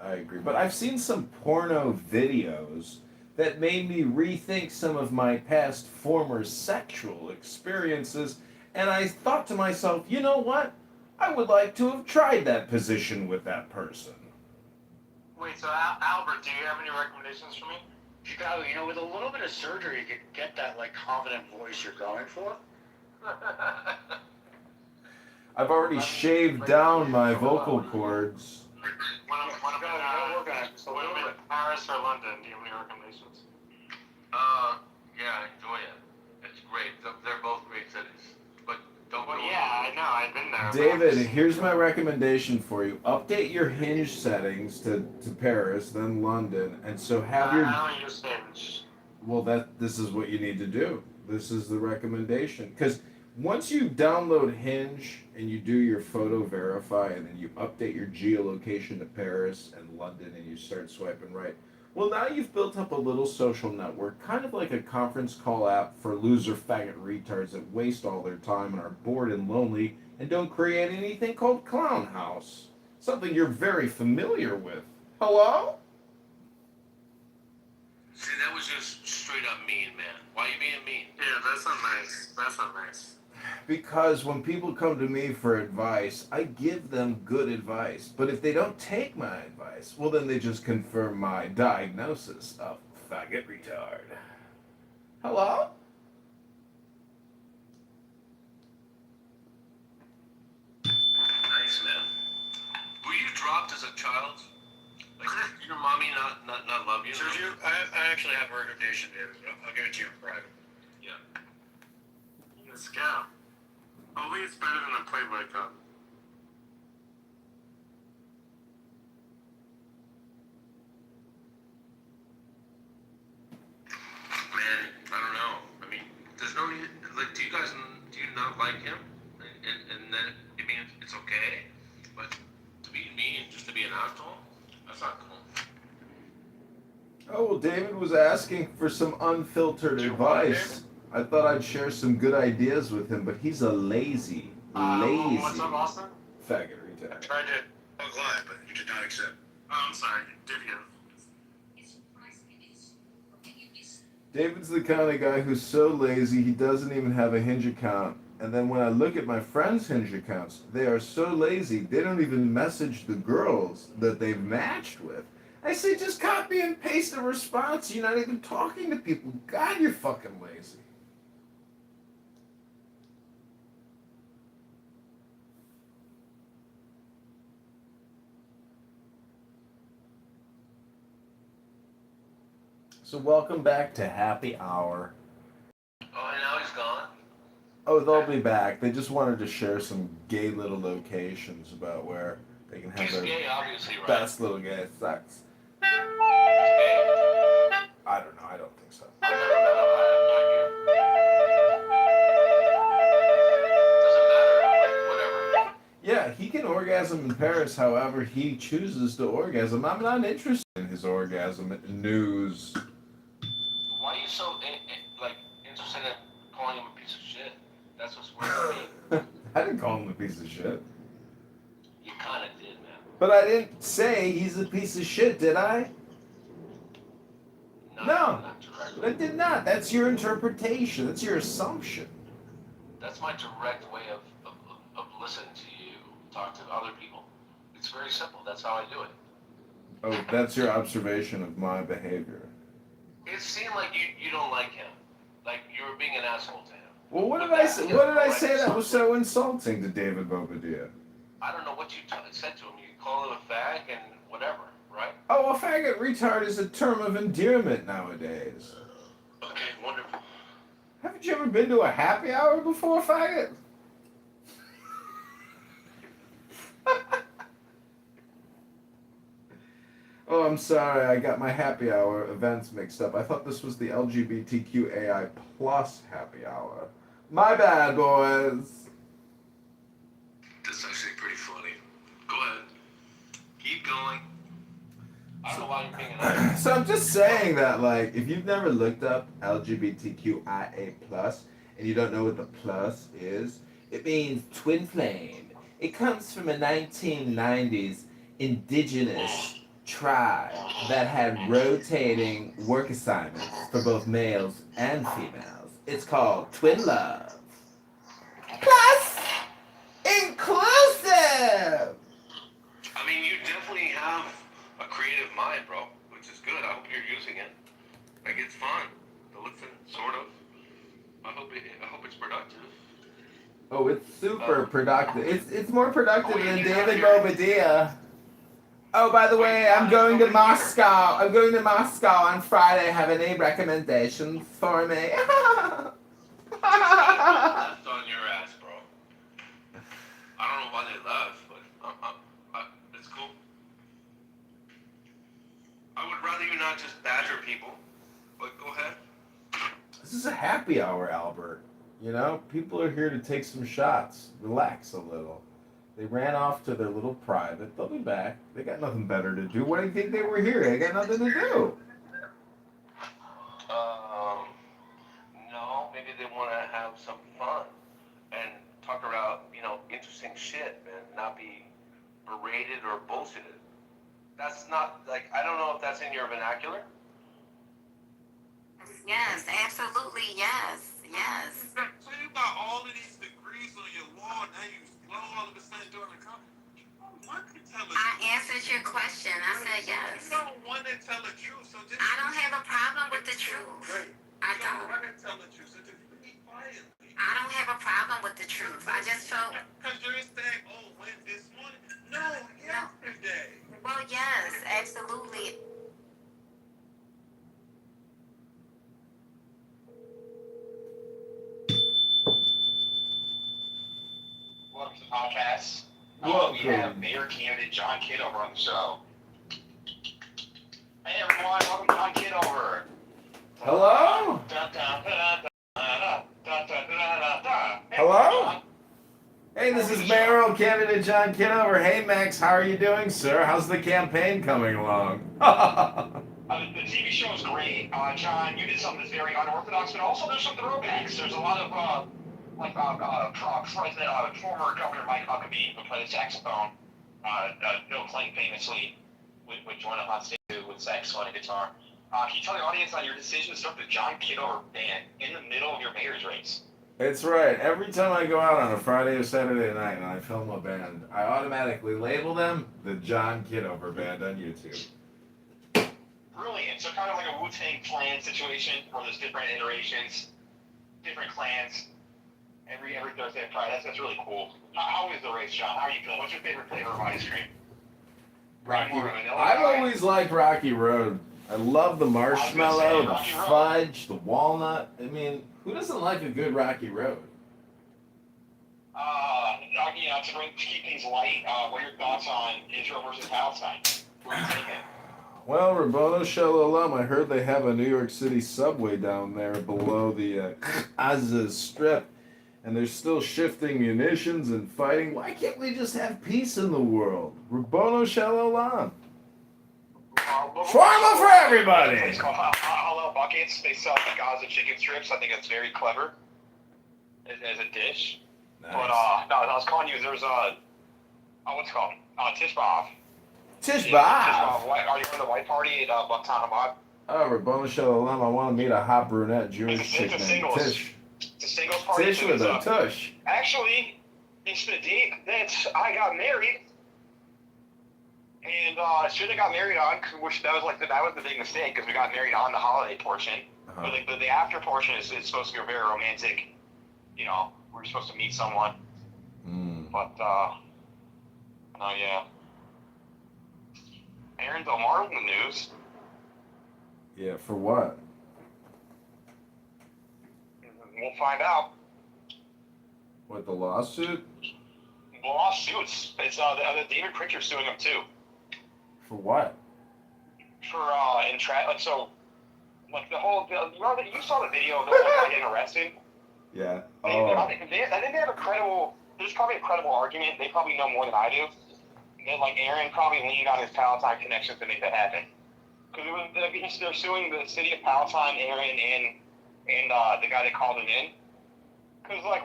I agree. But I've seen some porno videos that made me rethink some of my past former sexual experiences, and I thought to myself, you know what? I would like to have tried that position with that person. Wait, so Albert, do you have any recommendations for me? Chicago, you know, with a little bit of surgery, you could get that, like, confident voice you're going for. I've already shaved down my vocal cords. When I'm in Paris or London, do you have any recommendations? Yeah, enjoy it. It's great. They're both great cities. But don't go. Yeah, I know. I've been there. David, here's my recommendation for you. Update your Hinge settings to Paris, then London, and so have your... I don't use Hinge. Well, this is what you need to do. This is the recommendation. Because once you download Hinge and you do your photo verify and then you update your geolocation to Paris and London and you start swiping right, well, now you've built up a little social network, kind of like a conference call app for loser faggot retards that waste all their time and are bored and lonely and don't create anything called Clown House. Something you're very familiar with. Hello? See, that was just straight up mean, man. Why are you being mean? Yeah, that's not nice. That's not nice. Because when people come to me for advice, I give them good advice. But if they don't take my advice, well, then they just confirm my diagnosis of faggot retard. Hello? Nice, man. Were you dropped as a child? Like, did your mommy not love you? Sergio, I actually have a recommendation, David. I'll give it to you in private. Yeah. The scout. Only it's better than a Playboy cup. Man, I don't know. I mean, there's no need. Like, do you not like him? And then, I mean, it's okay. But to be mean, just to be an asshole, that's not cool. Oh, well, David was asking for some unfiltered advice. I thought I'd share some good ideas with him, but he's a lazy What's up, Austin? faggot retard. I tried to talk live, but you did not accept. Oh, I'm sorry. Did you? David's the kind of guy who's so lazy he doesn't even have a Hinge account. And then when I look at my friends' Hinge accounts, they are so lazy they don't even message the girls that they've matched with. I say just copy and paste a response. You're not even talking to people. God, you're fucking lazy. So welcome back to Happy Hour. Oh, and now he's gone? Oh, they'll be back. They just wanted to share some gay little locations about where they can have He's their gay, obviously, right? best little gay sex. Gay? I don't know. I don't think so. I've never met him. Doesn't matter. Like, whatever. Yeah, he can orgasm in Paris however he chooses to orgasm. I'm not interested in his orgasm news. Why are you so interested in calling him a piece of shit? That's what's weird to me. I didn't call him a piece of shit. You kind of did, man. But I didn't say he's a piece of shit, did I? No, not directly. I did not. That's your interpretation. That's your assumption. That's my direct way of listening to you talk to other people. It's very simple. That's how I do it. Oh, that's your observation of my behavior. It seemed like you don't like him. Like you were being an asshole to him. Well, what did I say? What did I say that was so insulting to David Bobadilla? I don't know what you said to him. You call him a fag and whatever, right? Oh, a faggot retard is a term of endearment nowadays. Okay, wonderful. Haven't you ever been to a happy hour before, faggot? Oh, I'm sorry, I got my happy hour events mixed up. I thought this was the LGBTQAI plus happy hour. My bad, boys. That's actually pretty funny. Go ahead. Keep going. I don't know why you're being an asshole. So I'm just saying that, like, if you've never looked up LGBTQIA plus and you don't know what the plus is, it means twin flame. It comes from a 1990s indigenous tribe that had rotating work assignments for both males and females. It's called twin love. Plus inclusive. I mean, you definitely have a creative mind, bro, which is good. I hope you're using it. Like, it's fun to listen, sort of. I hope it's productive. Oh, it's super productive. It's more productive than David Bobadilla. Oh, by the way, I'm going to Moscow. I'm going to Moscow on Friday. Have any recommendations for me? Left on your ass, bro. I don't know why they left, but it's cool. I would rather you not just badger people, but go ahead. This is a happy hour, Albert. You know, people are here to take some shots, relax a little. They ran off to their little private. They'll be back. They got nothing better to do. Why do you think they were here? They got nothing to do. No, maybe they want to have some fun and talk about, interesting shit and not be berated or bullshitted. That's not, like, I don't know if that's in your vernacular. Yes, absolutely, yes. So you got all of these degrees on your wall, now you slow all of a sudden during the conference. I answered your question. I said yes. You don't want to tell the truth, so just... I don't have a problem with the truth. I don't. You don't want to tell the truth, so just be quiet. I don't have a problem with the truth. I just felt... Because you're saying, oh, when this morning? No, yesterday. Well, yes, absolutely. Welcome to the podcast. Welcome. We have Mayor candidate John Kitover on the show. Hey everyone, welcome to John Kitover. Hello? Hello? Hey, this is mayoral candidate John Kitover. Hey, Max, how are you doing, sir? How's the campaign coming along? The TV show is great. John, you did something that's very unorthodox, but also there's some throwbacks. There's a lot of, former Governor Mike Huckabee, who played the saxophone. Bill Clinton famously would join up on stage with saxophone and guitar. Can you tell the audience on your decision to start the John Kitover band in the middle of your mayor's race? It's right. Every time I go out on a Friday or Saturday night and I film a band, I automatically label them the John Kitover Band on YouTube. Brilliant. So kind of like a Wu-Tang Clan situation where there's different iterations, different clans, every Thursday and Friday. That's really cool. How is the race, John? How are you feeling? What's your favorite flavor of ice cream? Rocky. I've always liked Rocky Road. I love the marshmallow, the fudge, the walnut. I mean, who doesn't like a good Rocky Road? To keep things light, what are your thoughts on Israel versus Palestine? Where are you taking? Well, Rabboni Shalom, I heard they have a New York City subway down there below the Gaza Strip, and they're still shifting munitions and fighting. Why can't we just have peace in the world? Rabboni Shalom. Shawarma for everybody! It's called Halal Buckets. They sell the Gaza chicken strips. I think that's very clever as a dish. Nice. But, no, I was calling you, there's what's it called? Tishbav. Tishbav! Are you from the white party at Bucktown Hamad? Oh, Rabboni Shalom, I want to meet a hot brunette Jewish chick named Tish. It's a singles party. Tish with a tush. Actually, it's the date that I got married And should have got married on, which that was the big mistake because we got married on the holiday portion. But the after portion is supposed to be a very romantic. You know, we're supposed to meet someone. But yeah. Aaron Del Mar in the news. Yeah, for what? We'll find out. What, the lawsuit? The lawsuits. It's the David Pritchard's suing him too. For what? For you saw the video of the guy getting arrested. Yeah. I think they have a credible. There's probably a credible argument. They probably know more than I do. That Aaron probably leaned on his Palatine connections to make that happen. Because they're suing the city of Palatine, Aaron, and the guy that called him in. Because there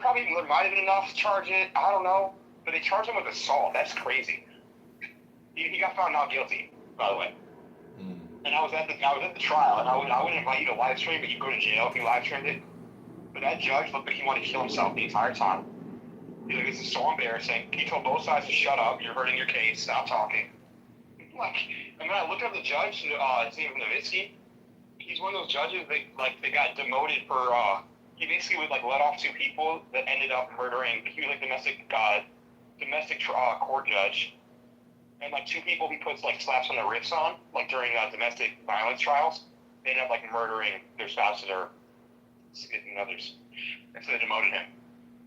probably might have been enough to charge it. I don't know, but they charged him with assault. That's crazy. He got found not guilty, by the way. And I was at the trial, and I would invite you to live stream, but you go to jail if you live streamed it. But that judge looked like he wanted to kill himself the entire time. He's like, this is so embarrassing. He told both sides to shut up. You're hurting your case. Stop talking. And when I looked up the judge, his name is Nowitzki. He's one of those judges that got demoted for. He basically would let off two people that ended up murdering. He was domestic court judge. And two people he puts slaps on the wrists on, during domestic violence trials, they end up murdering their spouses or significant others. And so they demoted him.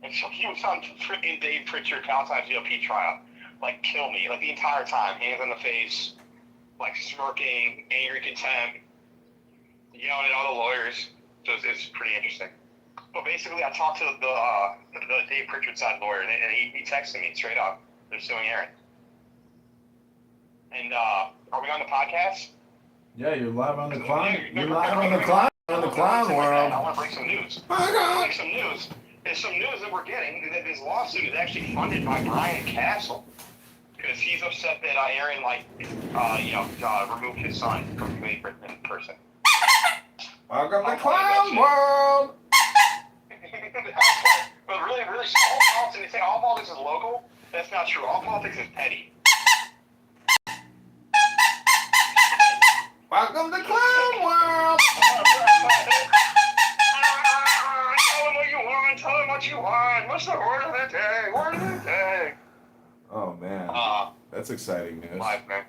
And so he was on freaking Dave Pritchard Palatine GOP trial. Kill me. The entire time, hands on the face, smirking, angry contempt, yelling at all the lawyers. So it's pretty interesting. But basically, I talked to the Dave Pritchard side lawyer, and he texted me straight up. They're suing Aaron. And are we on the podcast? Yeah, you're live on the clown. You're live on the clown. On the clown world. I want to break some news. There's some news that we're getting that this lawsuit is actually funded by Brian Castle because he's upset that Aaron removed his son from the in person. Welcome to clown world. But really, all politics. They say all politics is local. That's not true. All politics is petty. Welcome to clown world. Tell them what you want. What's the word of the day? Word of the day. Oh man, that's exciting news. Live, man.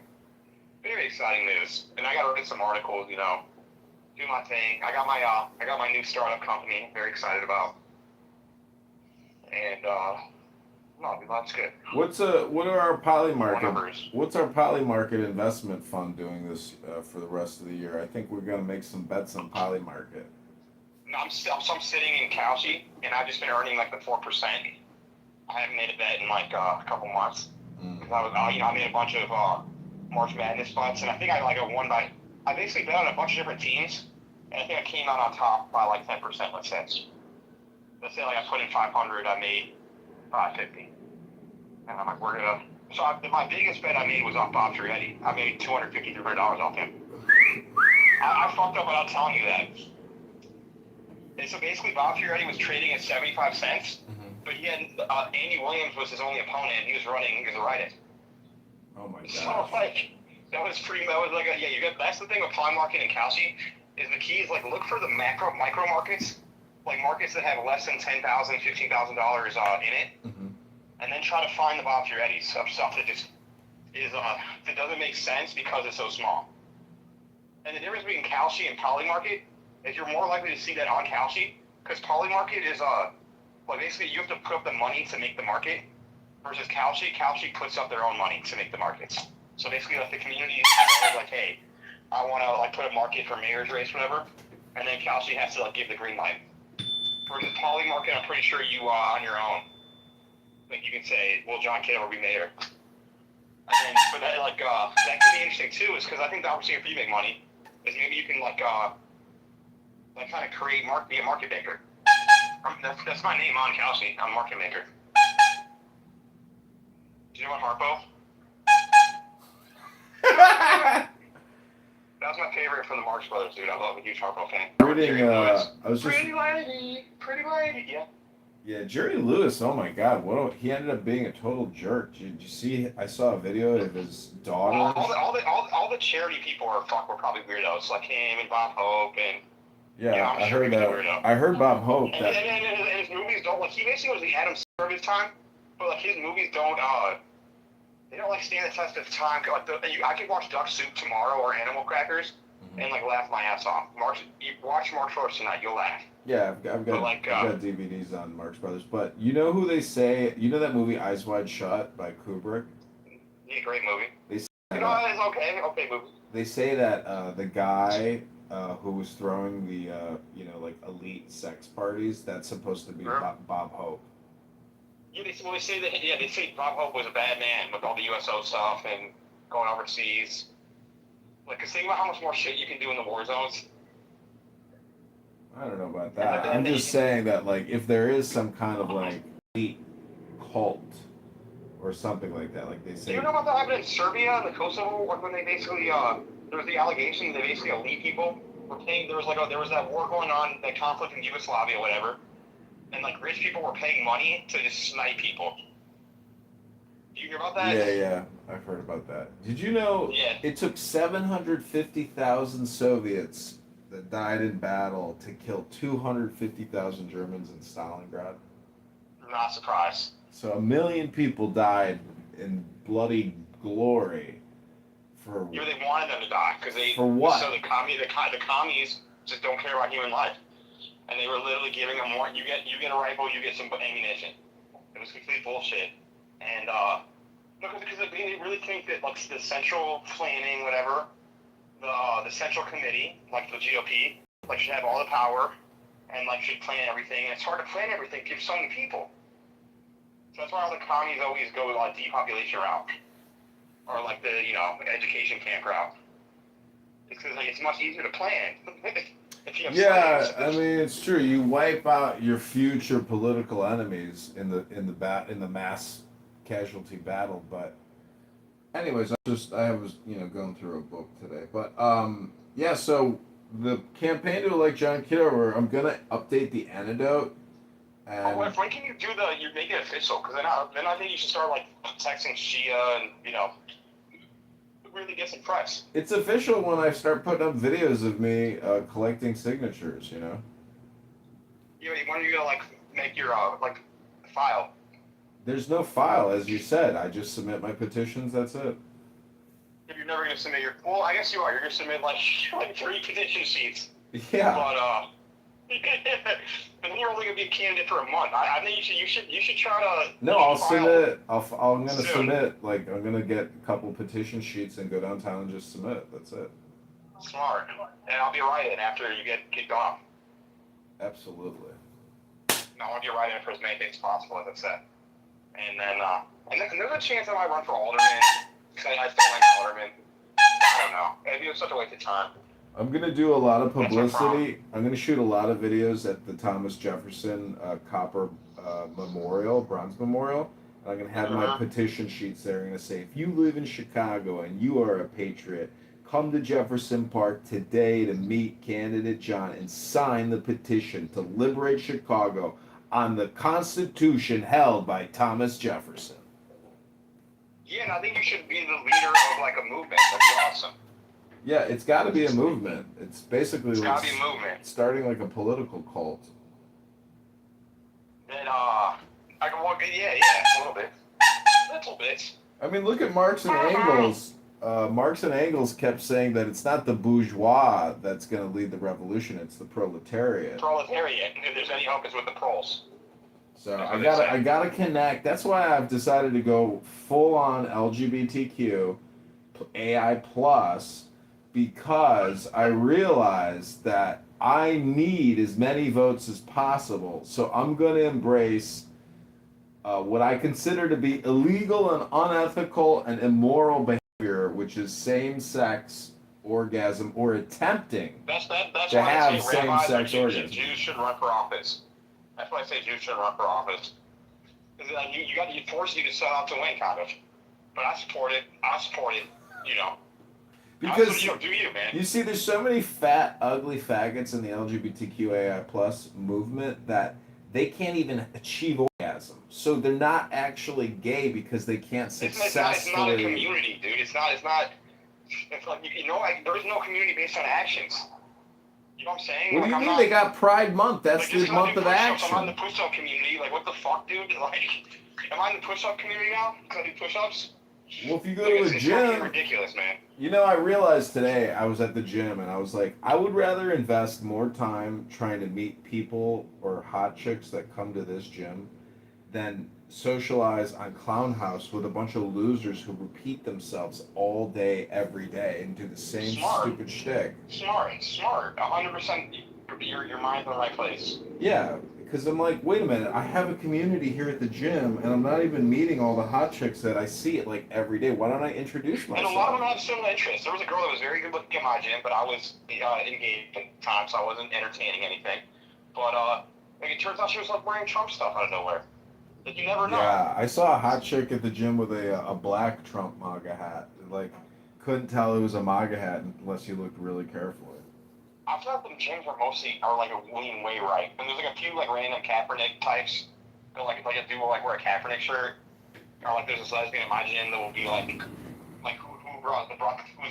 Very exciting news. And I gotta write some articles. Do my thing. I got my new startup company. Very excited about. And that's good. What's our Polymarket investment fund doing this for the rest of the year? I think we're gonna make some bets on Polymarket. No, I'm sitting in Kalshi, and I've just been earning the 4%. I haven't made a bet in a couple months. I made a bunch of March Madness bets, and I think I won by. I basically bet on a bunch of different teams, and I think I came out on top by 10%. Let's say I put in 500, I made 550, and I'm we're gonna. So my biggest bet I made was on Bob Trietti. I made $250 off him. I fucked up without telling you that. And so basically, Bob Trietti was trading at 75 cents, but he had Andy Williams was his only opponent, and he was running as a write-in. Oh my god! So that was that's the thing with Polymarket and Kalshi is the key is look for the micro markets, markets that have less than $10,000, $15,000 in it, and then try to find the Bob Trietti stuff that just is that doesn't make sense because it's so small. And the difference between Kalshi and Polymarket is you're more likely to see that on Kalshi, because Polymarket is basically you have to put up the money to make the market, versus Kalshi puts up their own money to make the markets. So basically, the community is hey, I want to put a market for mayor's race, whatever, and then Kalshi has to give the green light. Versus Polymarket, I'm pretty sure you on your own, you can say, will John Kitover be mayor? And then, but that could be interesting too, is because I think the opportunity for you to make money is maybe you can kind of be a market maker. That's my name on Kalshi. I'm a market maker. Do you know what Harpo? That was my favorite from the Marx Brothers, dude. I love a huge Harpo fan. I was just. Pretty lady, yeah. Yeah, Jerry Lewis. Oh my God, he ended up being a total jerk. Did you see? I saw a video of his daughter. All the charity people were probably weirdos, like him and Bob Hope and. Yeah, I'm I sure heard he was a that. weirdo. I heard Bob Hope And, that. and his movies don't like he basically was the Adam Sandler of his time, but like his movies don't they don't like stand the test of time. Like I could watch Duck Soup tomorrow or Animal Crackers and like laugh my ass off. You watch Marx Brothers tonight, you'll laugh. Yeah, I've got DVDs on Marx Brothers. But you know who they say? You know that movie Eyes Wide Shut by Kubrick? Yeah, great movie. They say it's okay movie. They say that the guy who was throwing the like elite sex parties, that's supposed to be Bob Hope. Yeah, they say that. Yeah, they say Bob Hope was a bad man with all the USO stuff and going overseas. Like, cause think about how much more shit you can do in the war zones. I don't know about that. I'm just saying that, like, if there is some kind of like elite cult or something like that, like they say. Do you know about that happened in Serbia and the Kosovo when they basically there was the allegation they basically elite people were paying. There was that war going on, that conflict in Yugoslavia, whatever, and like rich people were paying money to just snipe people. Do you hear about that? Yeah, I've heard about that. Did you know it took 750,000 Soviets that died in battle to kill 250,000 Germans in Stalingrad? Not surprised. So 1 million people died in bloody glory for. Yeah, they wanted them to die because they. For what? So the commies just don't care about human life, and they were literally giving them more. You get a rifle, you get some ammunition. It was complete bullshit, and because they really think that like the central planning, whatever, the central committee, like the GOP, like should have all the power, and like should plan everything. And it's hard to plan everything because there's so many people. So that's why all the commies always go on depopulation route, or like the education camp route. It's because like it's much easier to plan. Yeah, I mean it's true. You wipe out your future political enemies in the mass casualty battle. But anyways, I was going through a book today. But yeah, so the campaign to elect John Kitover, I'm gonna update the antidote. And when can you you make it official? Because then I think you should start like texting Shia and really get some press. It's official when I start putting up videos of me collecting signatures. When are you gonna like make your file? There's no file, as you said. I just submit my petitions. That's it. You're never gonna submit your. Well, I guess you are. You're gonna submit like 3 petition sheets. Yeah. But and then you're only gonna be a candidate for a month. I think you should try to. No, I'll submit. I'm gonna submit. Like I'm gonna get a couple petition sheets and go downtown and just submit. That's it. Smart. And I'll be writing after you get kicked off. Absolutely. I want to be writing for as many things as possible, as I said. And then there's a chance I might run for alderman. Because I still like alderman. I don't know. It'd be such a waste of time. I'm gonna do a lot of publicity. I'm gonna shoot a lot of videos at the Thomas Jefferson Copper Memorial, Bronze Memorial. And I'm gonna have my petition sheets there. I'm gonna say, if you live in Chicago and you are a patriot, come to Jefferson Park today to meet candidate John and sign the petition to liberate Chicago on the Constitution held by Thomas Jefferson. Yeah, and I think you should be the leader of like a movement. That'd be awesome. Yeah, it's got to be a movement. It's basically gotta be a movement. Starting like a political cult. Then I can walk. Yeah, a little bit. I mean, look at Marx and Engels. Marx and Engels kept saying that it's not the bourgeois that's going to lead the revolution; it's the proletariat. Proletariat. If there's any hope, it's with the proles. So I gotta connect. That's why I've decided to go full on LGBTQ, AI plus. Because I realize that I need as many votes as possible. So I'm going to embrace what I consider to be illegal and unethical and immoral behavior, which is same-sex orgasm or attempting to have same-sex orgasm. Jews should run for office. That's why I say Jews should run for office. Because you force you to set out to win, kind of. But I support it. Because do you, man? You see, there's so many fat, ugly faggots in the LGBTQAI plus movement that they can't even achieve orgasm. So they're not actually gay because they can't successfully. It's not a community, dude. It's not. It's like there is no community based on actions. You know what I'm saying? What do you mean? They got Pride Month. That's the month of action. I'm on the push-up community. Like, what the fuck, dude? Like, am I in the push-up community now? Because I do push-ups? Well, if you go to a It's gym, fucking ridiculous, man. You know, I realized today I was at the gym and I was like, I would rather invest more time trying to meet people or hot chicks that come to this gym than socialize on Clown House with a bunch of losers who repeat themselves all day, every day, and do the same stupid shtick. Smart. 100%. Your mind's in the right place. Yeah, because I'm like, wait a minute, I have a community here at the gym, and I'm not even meeting all the hot chicks that I see it like every day. Why don't I introduce myself? And a lot of them have similar interests. There was a girl that was very good looking in my gym, but I was engaged at the time, so I wasn't entertaining anything. But it turns out she was like wearing Trump stuff out of nowhere. Like, you never know. Yeah, I saw a hot chick at the gym with a black Trump MAGA hat. Like, couldn't tell it was a MAGA hat unless you looked really carefully. I feel like the gyms are like a lean way right. And there's like a few like random Kaepernick types. Like a dude will like wear a Kaepernick shirt. Or like there's this lesbian at my gym that will be like who's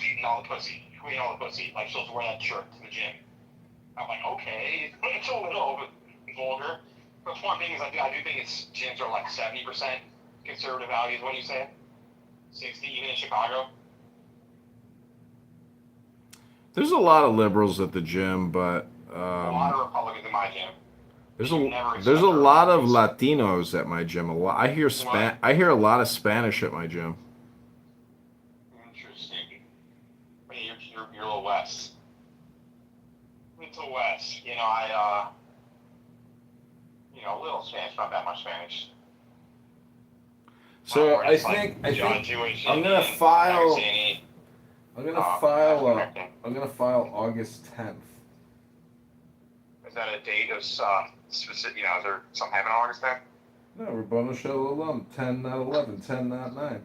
eating all the pussy? Who ate all the pussy? Like she'll wear that shirt to the gym. I'm like, okay, it's a little vulgar. But the point being is I do think gyms are like 70% conservative values. What do you say? 60 even in Chicago. There's a lot of liberals at the gym, but A lot of Republicans in my gym. there's a lot of Latinos at my gym. I hear a lot of Spanish at my gym. Interesting. I mean, you're a little west. Little west. You know, a little Spanish, not that much Spanish. So I think I'm gonna file. I'm gonna file August 10th. Is that a date of specific? You know, is there something happening on August 10th? No, Rabbanu Shalom, 10 not 11, 10 not 9.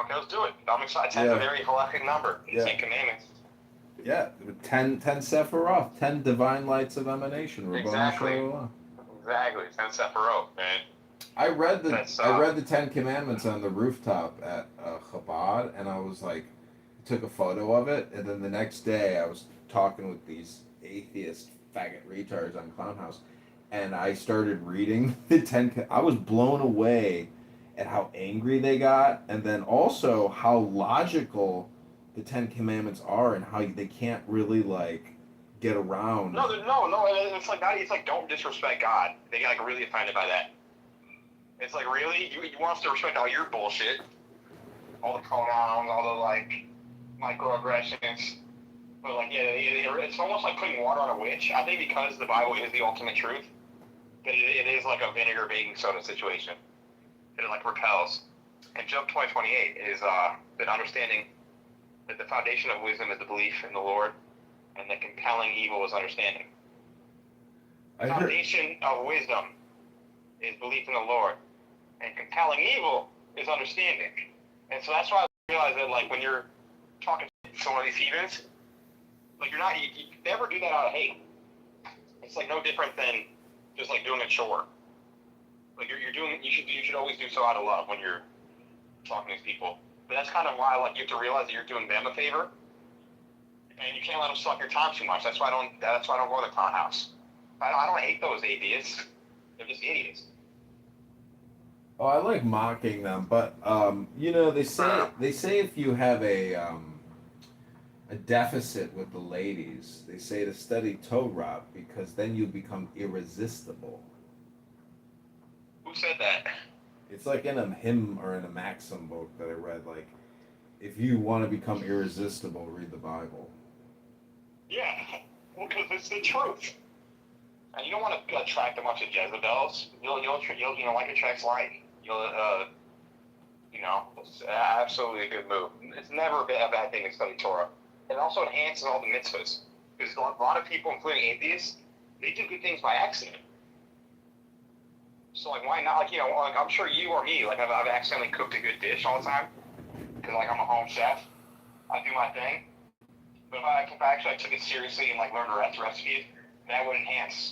Okay, let's do it. I'm excited. 10's a very halachic number. Yeah. 10 commandments. Yeah, 10 Sephiroth, 10 divine lights of emanation. Rabbanu Exactly. Shalom. Exactly. 10 Sephiroth, man. I read the 10 Commandments on the rooftop at Chabad, and I was like, took a photo of it, and then the next day I was talking with these atheist faggot retards on Clown House, and I started reading the 10. I was blown away at how angry they got, and then also how logical the 10 Commandments are, and how they can't really like get around. No. It's like don't disrespect God. They get like really offended by that. It's like, really? You want us to respect all your bullshit? All the pronouns, all the like microaggressions. But like, yeah, it's almost like putting water on a witch. I think because the Bible is the ultimate truth, that it is like a vinegar baking soda situation. It like repels. And Job 20:28 is that understanding that the foundation of wisdom is the belief in the Lord, and the compelling evil is understanding. The foundation of wisdom is belief in the Lord, and compelling evil is understanding. And so that's why I realize that like when you're talking to one of these heathens, like you never do that out of hate. It's like no different than just like doing a chore. Like you should always do so out of love when you're talking to these people. But that's kind of why like you have to realize that you're doing them a favor, and you can't let them suck your time too much. That's why I don't go to the Clown House. I don't hate those atheists. They're just idiots. Oh, I like mocking them, but they say if you have a deficit with the ladies, they say to study Torah because then you become irresistible. Who said that? It's like in a hymn or in a maxim book that I read. Like, if you want to become irresistible, read the Bible. Yeah, well, because it's the truth. And you don't want to attract a bunch of Jezebels. You'll like attracts like. It's absolutely a good move. It's never a bad thing to study Torah. It also enhances all the mitzvahs. Because a lot of people, including atheists, they do good things by accident. So, like, why not? Like, I'm sure you or me, like, I've accidentally cooked a good dish all the time. Because, like, I'm a home chef. I do my thing. But if I actually took it seriously and, like, learned the recipe, that would enhance